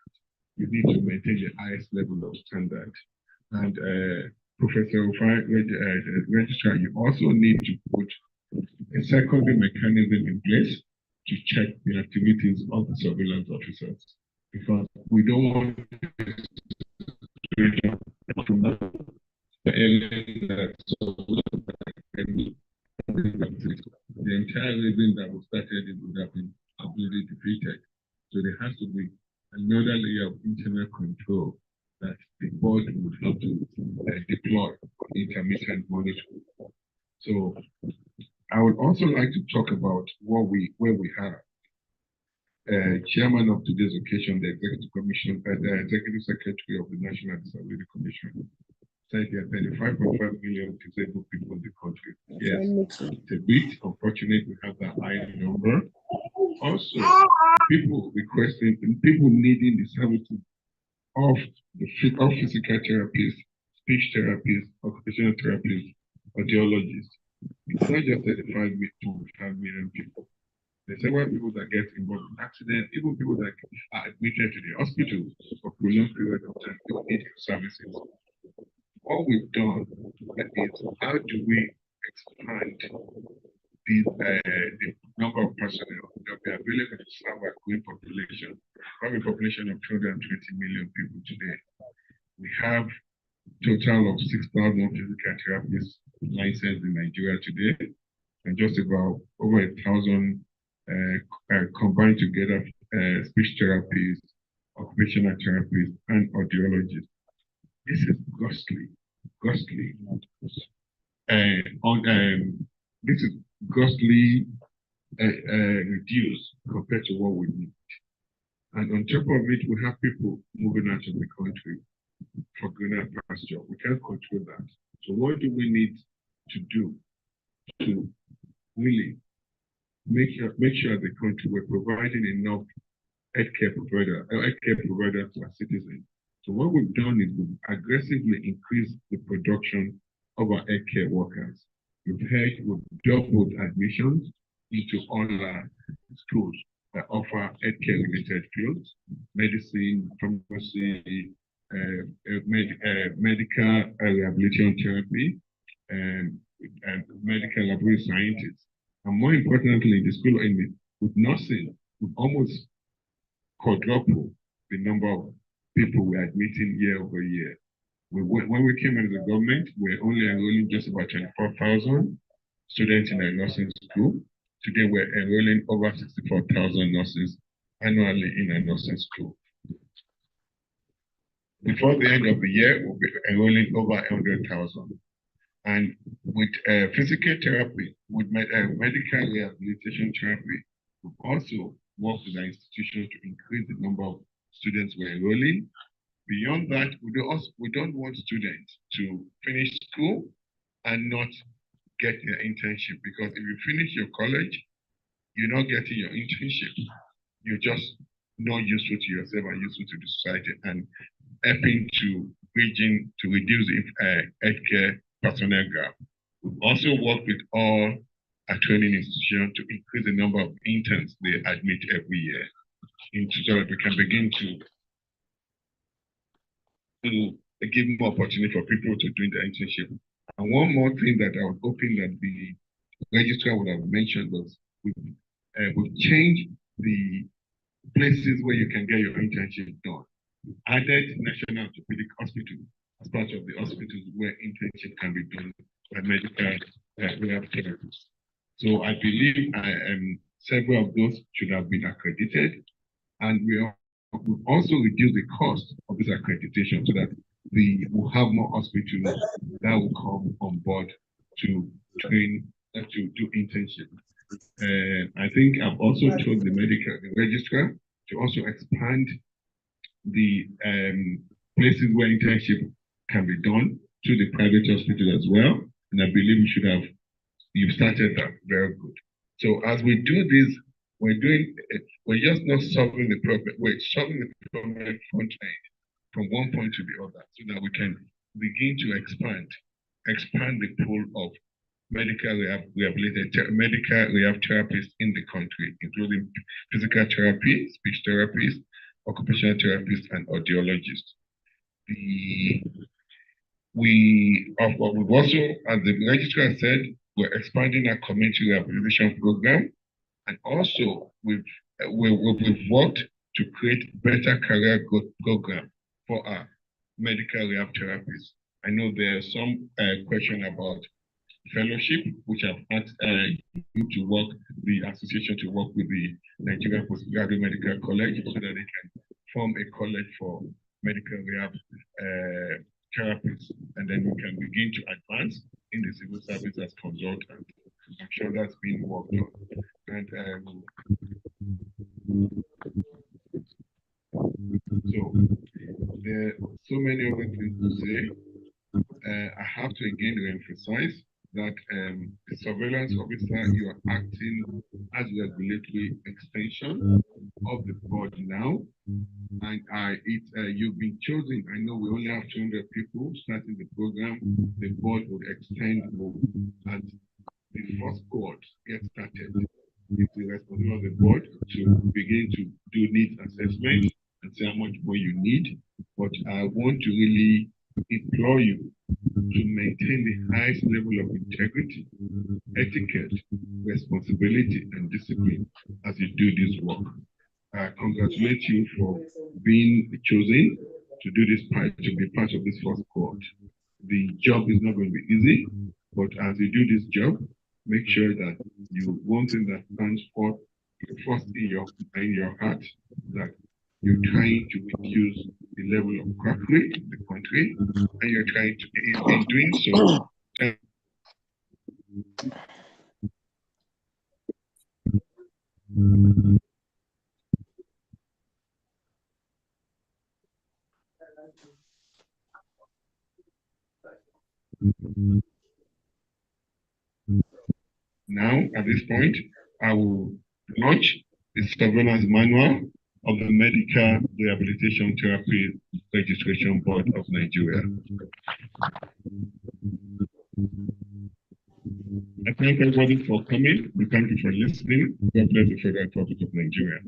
you need to maintain the highest level of standard. And Professor Rufai, registrar, you also need to put a secondary mechanism in place to check the activities of the surveillance officers, because we don't want the entire reason that we started it would have been completely defeated. So there has to be another layer of internal control that the board would have to deploy intermittent monitoring. So I would also like to talk about where we have chairman of today's occasion, the executive secretary of the National Disability Commission, said there are 35.5 million disabled people in the country. Yes, it's a bit unfortunate we have that high number. Also, people requesting, people needing the services of physical therapists, speech therapists, occupational therapists, audiologists. It's not just 35 million people. There's several people that get involved in accidents, even people that are admitted to the hospital for prolonged period of time, people need services. What we've done is, how do we expand the number of personnel that will be available to serve our growing population? We have a population of 220 million people today. We have a total of 6,000 physical therapists licensed in Nigeria today, and just about over 1,000 combined together speech therapists, occupational therapists, and audiologists. This is ghastly. This is grossly reduced compared to what we need. And on top of it, we have people moving out of the country for greener pasture. We can't control that. So what do we need to do to really make sure the country we're providing enough healthcare providers to our citizens? So what we've done is we've aggressively increased the production of our healthcare workers. We've doubled admissions into all our schools that offer healthcare-related fields, medicine, pharmacy, medical rehabilitation therapy, and medical laboratory scientists. And more importantly, in the school with nursing, we've almost quadrupled the number of people we're admitting year over year. When we came into the government, we were only enrolling just about 24,000 students in our nursing school. Today, we're enrolling over 64,000 nurses annually in a nursing school. Before the end of the year, we'll be enrolling over 100,000. And with physical therapy, with medical rehabilitation therapy, we've also worked with our institution to increase the number of students we're enrolling. Beyond that, we don't want students to finish school and not get their internship, because if you finish your college, you're not getting your internship. You're just not useful to yourself and useful to the society, and helping to reduce the healthcare personnel gap. We've also worked with all our training institutions to increase the number of interns they admit every year, so that we can begin to give more opportunity for people to do the internship. And one more thing that I was hoping that the registrar would have mentioned was we've changed the places where you can get your internship done. Added National Orthopedic Hospital as part of the hospitals where internship can be done by medical rehab therapists. So I believe several of those should have been accredited, and we've also reduced the cost of this accreditation so that we will have more hospitals that will come on board to train to do internship. I think I've also told the registrar to also expand the places where internship can be done to the private hospital as well. And I believe you've started that. Very good. So as we do this, we're just not solving the problem, we're solving the problem front end from one point to the other, so that we can begin to expand the pool of medical rehab therapists in the country, including physical therapy, speech therapists, occupational therapists, and audiologists. We've also, as the registrar said, we're expanding our community rehabilitation program, and also we've worked to create better career growth program for our medical rehab therapists. I know there's some question about fellowship, which I've asked you to work, the association to work with the Nigerian Postgraduate Medical College so that they can form a college for medical rehab therapists, and then we can begin to advance in the civil service as consultants. I'm sure that's been worked on. And so there are so many other things to say. I have to again reemphasize that the surveillance officer, you are acting as regulatory extension of the board now, and you've been chosen. I know we only have 200 people starting the program. The board would extend more, and the first board gets started. It's the responsibility of the board to begin to do needs assessment and say how much more you need. But I want to really implore you to maintain the highest level of integrity, etiquette, responsibility, and discipline as you do this work. I congratulate you for being chosen to do this part, to be part of this first cohort. The job is not going to be easy, but as you do this job, make sure that one thing that stands forth first in your heart, that you're trying to reduce the level of crack rate in the country, and you're trying to, in doing so, now, at this point, I will launch the surveillance manual of the Medical Rehabilitation Therapy Registration Board of Nigeria. I thank everybody for coming. We thank you for listening. God bless the Federal Republic of Nigeria.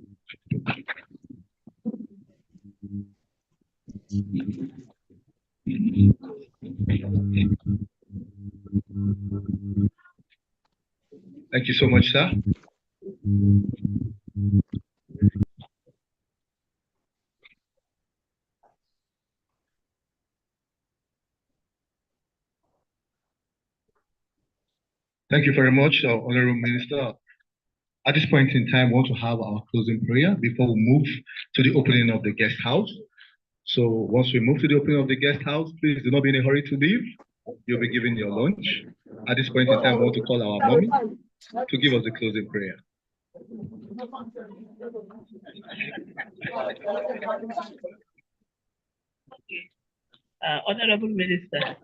Thank you so much, sir. Thank you very much, Honorable Minister. At this point in time, we want to have our closing prayer before we move to the opening of the guest house. So once we move to the opening of the guest house, please do not be in a hurry to leave. You'll be given your lunch. At this point in time, we want to call our mommy to give us the closing prayer. Honorable Minister,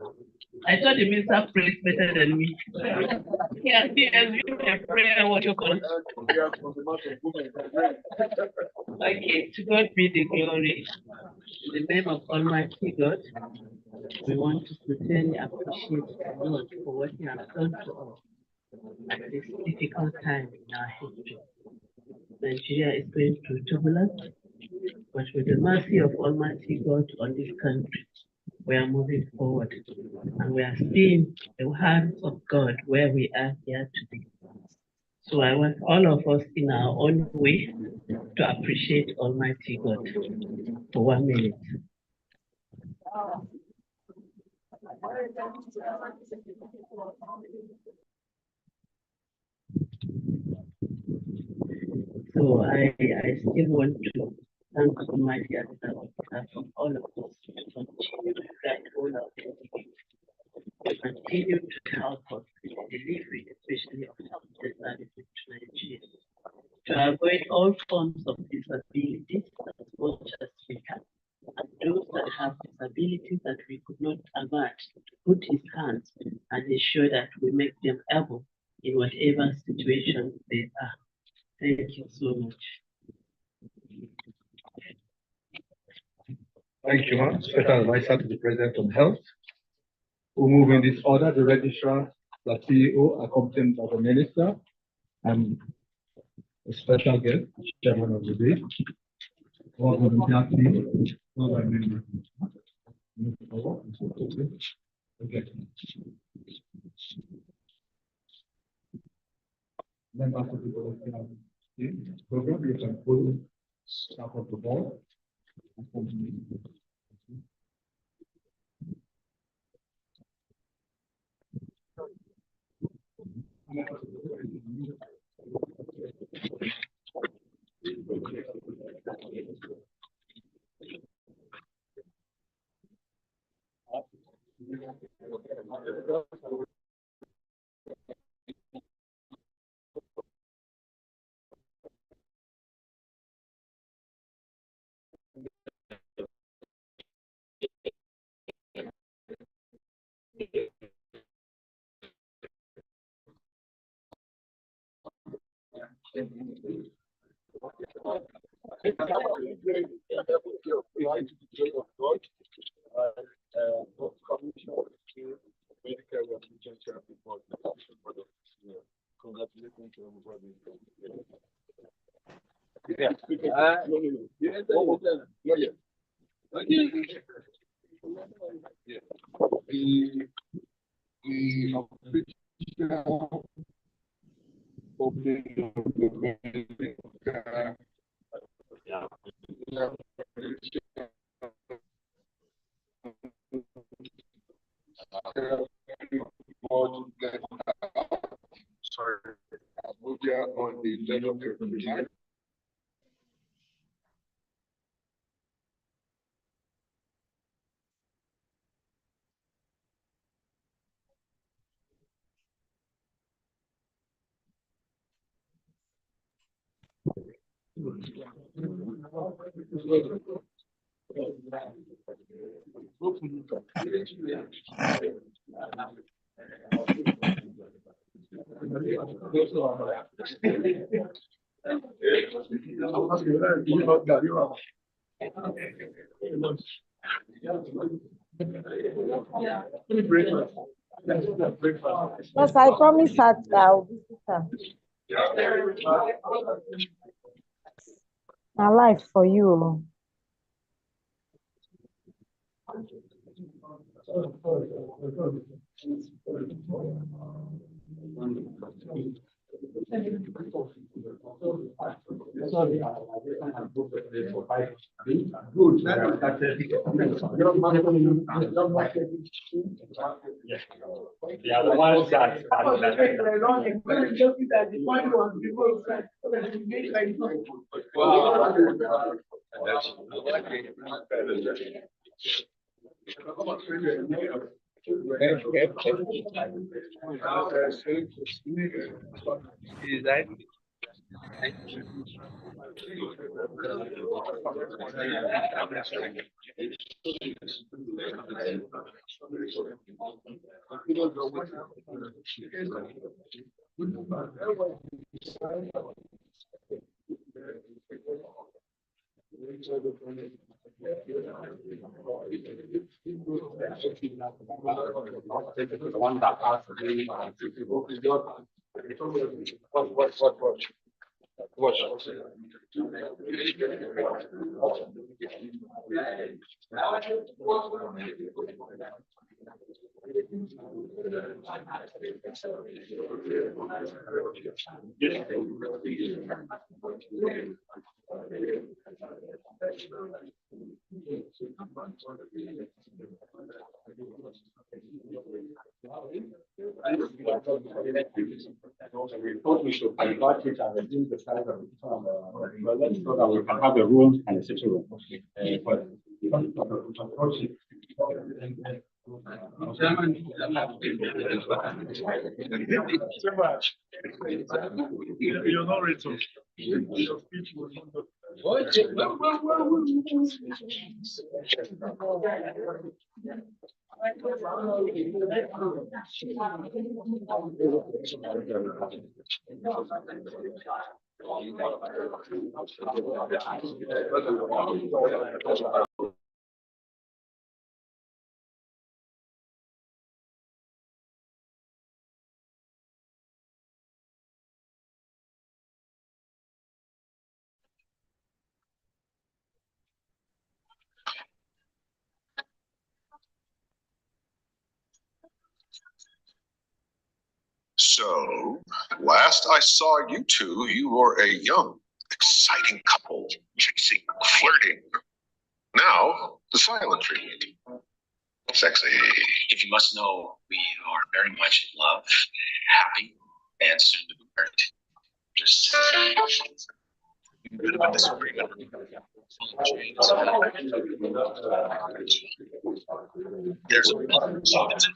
I thought the minister prayed better than me. Yeah, he has been a prayer, what you call it. Okay, to God be the glory. In the name of Almighty God, we want to sincerely appreciate the Lord for what He has done to us at this difficult time in our history. Nigeria is going through turbulence, but with the mercy of Almighty God on this country, we are moving forward and we are seeing the hands of God where we are here today. So I want all of us in our own way to appreciate Almighty God for 1 minute. So I still want to thank Almighty God for all of us to continue to guide all our individuals, to continue to help us in the delivery, especially of healthcare services to Nigeria, to avoid all forms of disabilities as much as we can. And those that have disabilities that we could not avert, to put His hands and ensure that we make them able in whatever situation they are. Thank you so much. Thank you, ma'am. Special advisor to the President of Health. We'll move in this order: the registrar, the CEO, accompanied by the minister, and a special guest, chairman of the day. All volunteer team, all our members. Okay. Members of the volunteer team program, you can follow staff of the board. Congratulations to everybody. Sorry, Abuja on the 11th of July. Yes, I promise that I'll visit her. My life for you. We thought we should convert it and reduce the size of the toilet so that we can have a room and a sitting room. But So much. You're not ready. Your speech was So, last I saw you two, you were a young, exciting couple, chasing, flirting. Now, the silent treatment. Sexy. If you must know, we are very much in love, happy, and soon to be married. Just a bit of a disagreement. There's a woman that's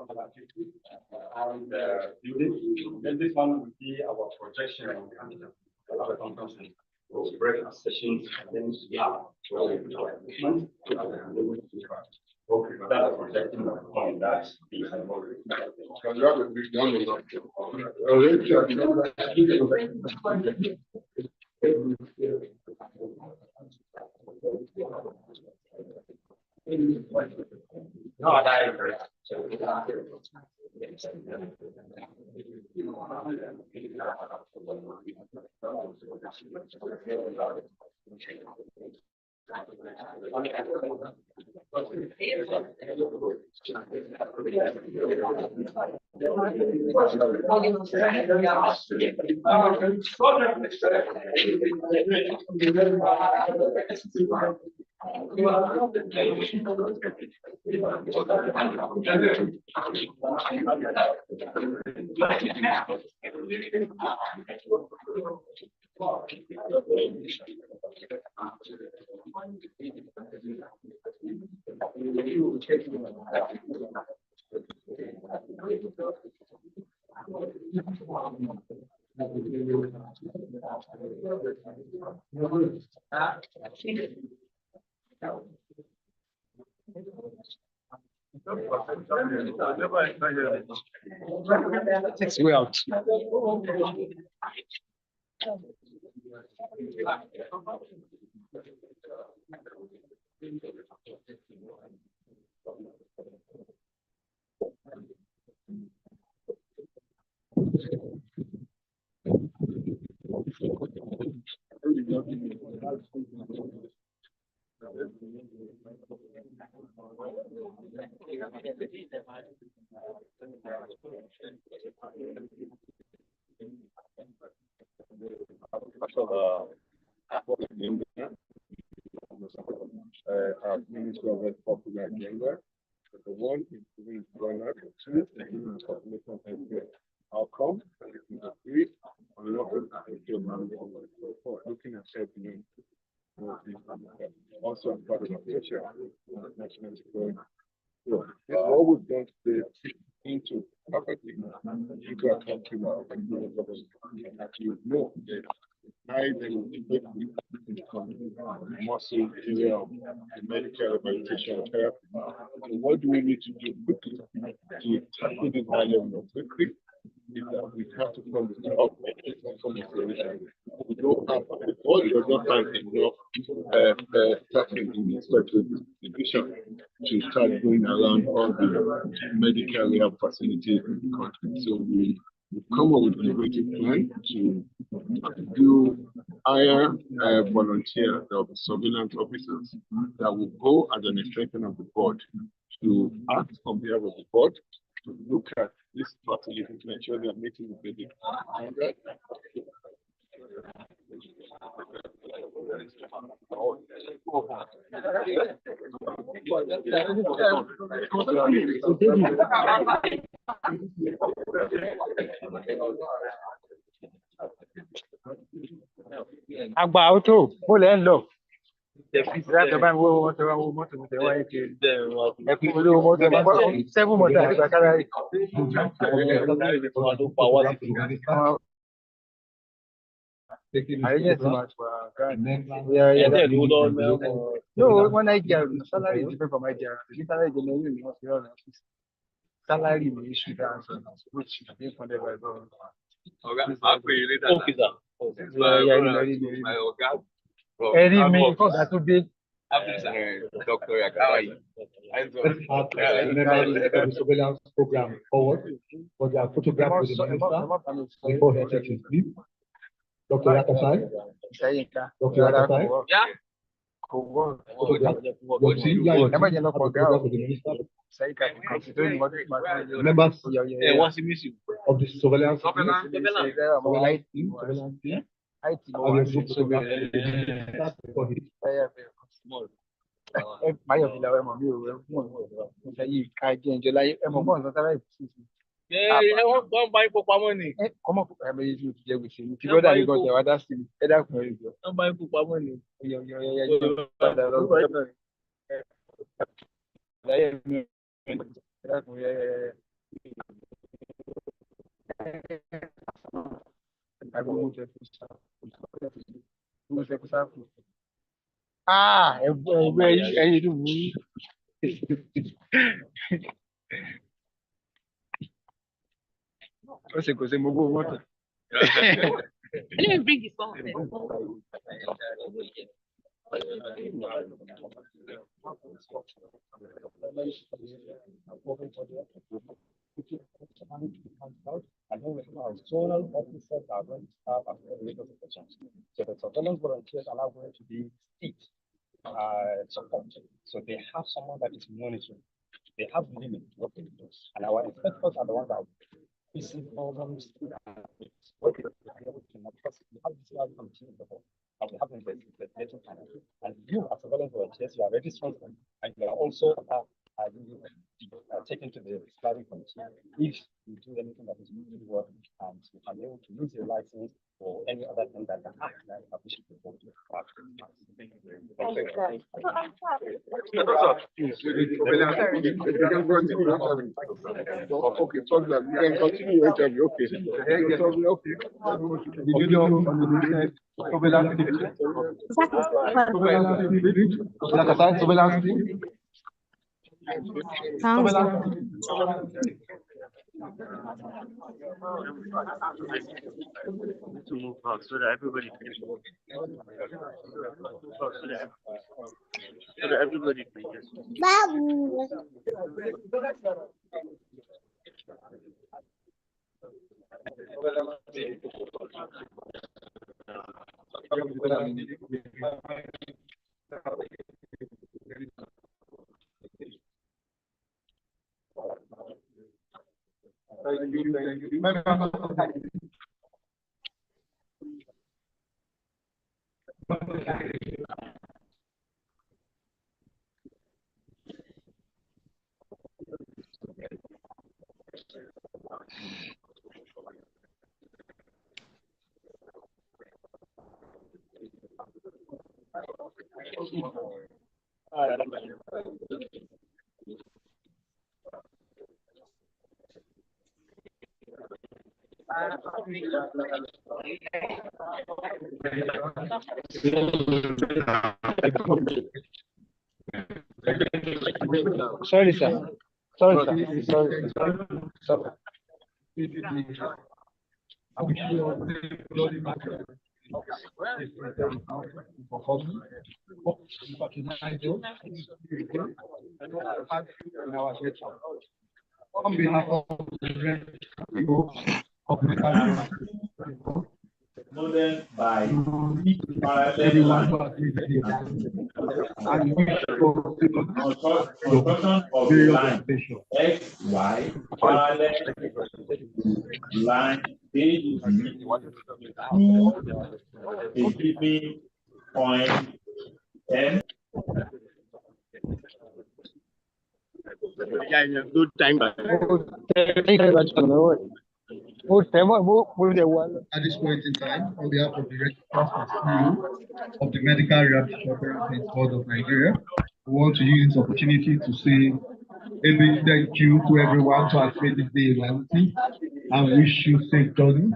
And then this one will be our projection of our conference. We'll break our sessions and then we have okay, but that's projecting the point that's no, that Six way out. Our Ministry of Health popular agenda. The one is doing product, two, population healthcare outcome, and three, unlocking for looking at health also as part of the future national security. So this is what we've done today into perfectly into a country now and actually know that I then muscle area of the medical rehabilitation therapy. So what do we need to do quickly to tackle this value quickly? Is that we have to come with the solution. We don't have all does not find enough traffic in the special division to start going around all the medical rehab facilities in the country. So we've come up with an innovative plan to do hire volunteers, there will be surveillance officers that will go as an extension of the board to act on behalf of the board to look at this facility to ensure they are meeting the basic standards. Agba auto, ó lẹ́ ń lọ. Láti bá mi wó mọ́tò wá wó mọ́tò mi tẹ̀ wáyé kiri. Ẹ̀kú olówó mọ́tò mi 7 months àti ìgbà kára rí. No, when I get salary is different from my job. The salary is in the salary is issued which is being funded by government. Eddie, me, because that would be Dr. Yakai. The surveillance program forward for their photograph with the minister before he takes his leave. Dr. Yakai. Dr. Yakai. Yeah. Members of the surveillance team, Don't buy for money. Come on, I'm going to get with you. If you go there, you got the other thing. Don't buy for money. Ah, ẹyin dùn mí. Ó ṣe kò ṣe mo gbó mọ́tò. Let me bring the song. And then we have our zonal officers that are going to serve as regulators of the church. So the surveillance volunteers are now going to be state support. So they have someone that is monitoring. They have limit what they do. And our inspectors are the ones that facing problems. We have this committee before. And we have investigating panel. And you, as surveillance volunteers, you are registered and you are also taken to the discovery committee if you do anything that is really work and you can be able to use your license or any other thing that can act like a bishop before you Thank you very much. Okay, so you can continue your interview. Okay. Did you know to move out so that everybody can so that everybody can just Sorry, sir. Sorry, sir. Sorry. On behalf of the modern by everyone and construction of the line X, Y, parallel line A to a given point M. Good time. At this point in time, on behalf of the Registrar and CEO of the Medical Rehabilitation Board of Nigeria, we want to use this opportunity to say a big thank you to everyone who has made this day a reality and wish you safe journey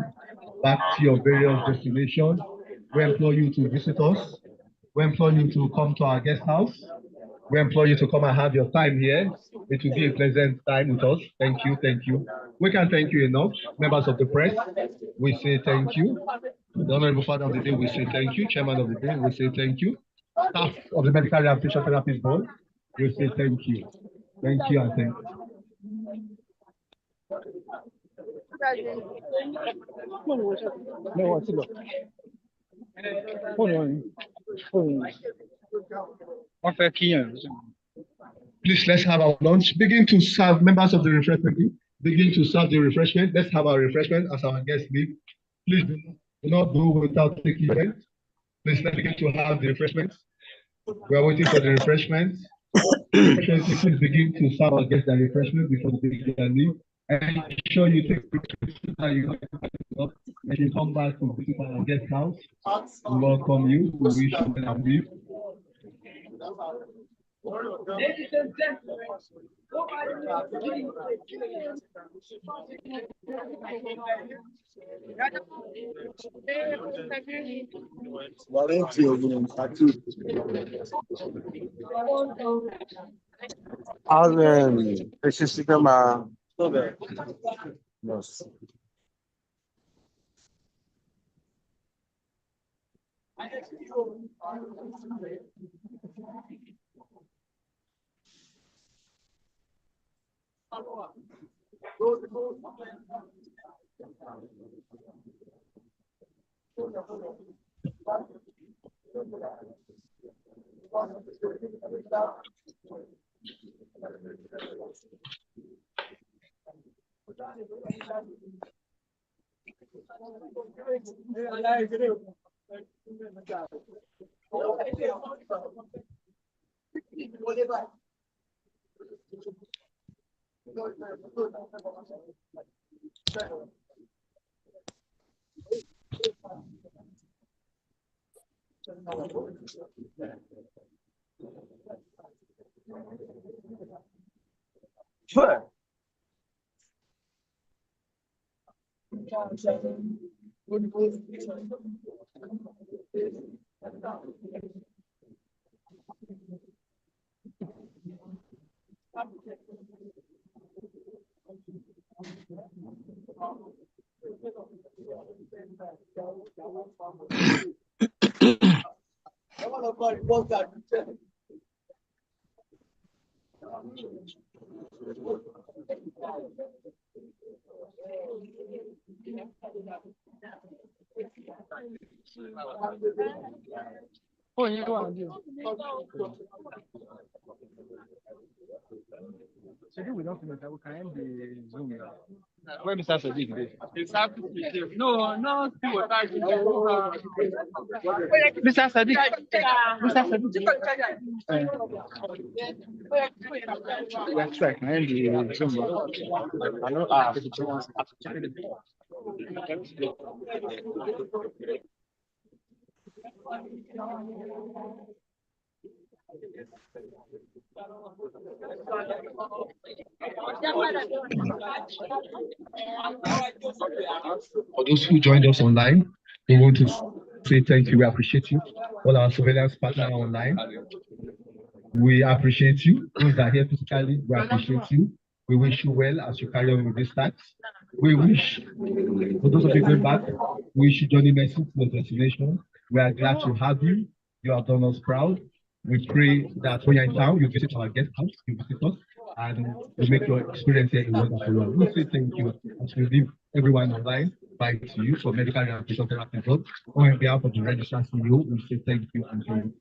back to your various destinations. We implore you to visit us. We implore you to come to our guest house. We implore you to come and have your time here. It will be a pleasant time with us. Thank you, thank you. We can't thank you enough. Members of the press, we say thank you. The Honorable Father of the Day, we say thank you. Chairman of the Day, we say thank you. Staff of the Medical Rehabilitation Therapist Board, we say thank you. Thank you and thank you. Please, let's have our lunch. Begin to serve members of the refreshment team. Begin to serve the refreshment. Let's have our refreshment as our guests leave. Please do not go without taking it. Please, let's begin to have the refreshments. We are waiting for the refreshments. Please begin to serve our guests the refreshment before they begin their leave. And ensure you take pictures and you come back to visit our guest house. We welcome you. We wish you well and leave. Ladies and gentlemen, Esse sistema. Nossa. We don't finish that. We can end the Zoom now. Where Mr. Sadiq is? No, no, see what I can do. Mr. Sadiq. Mr. Sadiq. Let's try. Can end the Zoom. I know. For those who joined us online, we want to say thank you. We appreciate you. All our surveillance partners online, we appreciate you. Those that are here physically, we appreciate you. We wish you well as you carry on with this task. We wish, for those of you going back, we wish you journey mercy to your destination. We are glad to have you. You have done us proud. We pray that when you're in town, you visit our guest house, you visit us, and we make your experience here a wonderful one. We say thank you as we leave everyone online. Bye to you for medical rehabilitation therapy club. On behalf of the registrar CEO, we say thank you and thank you.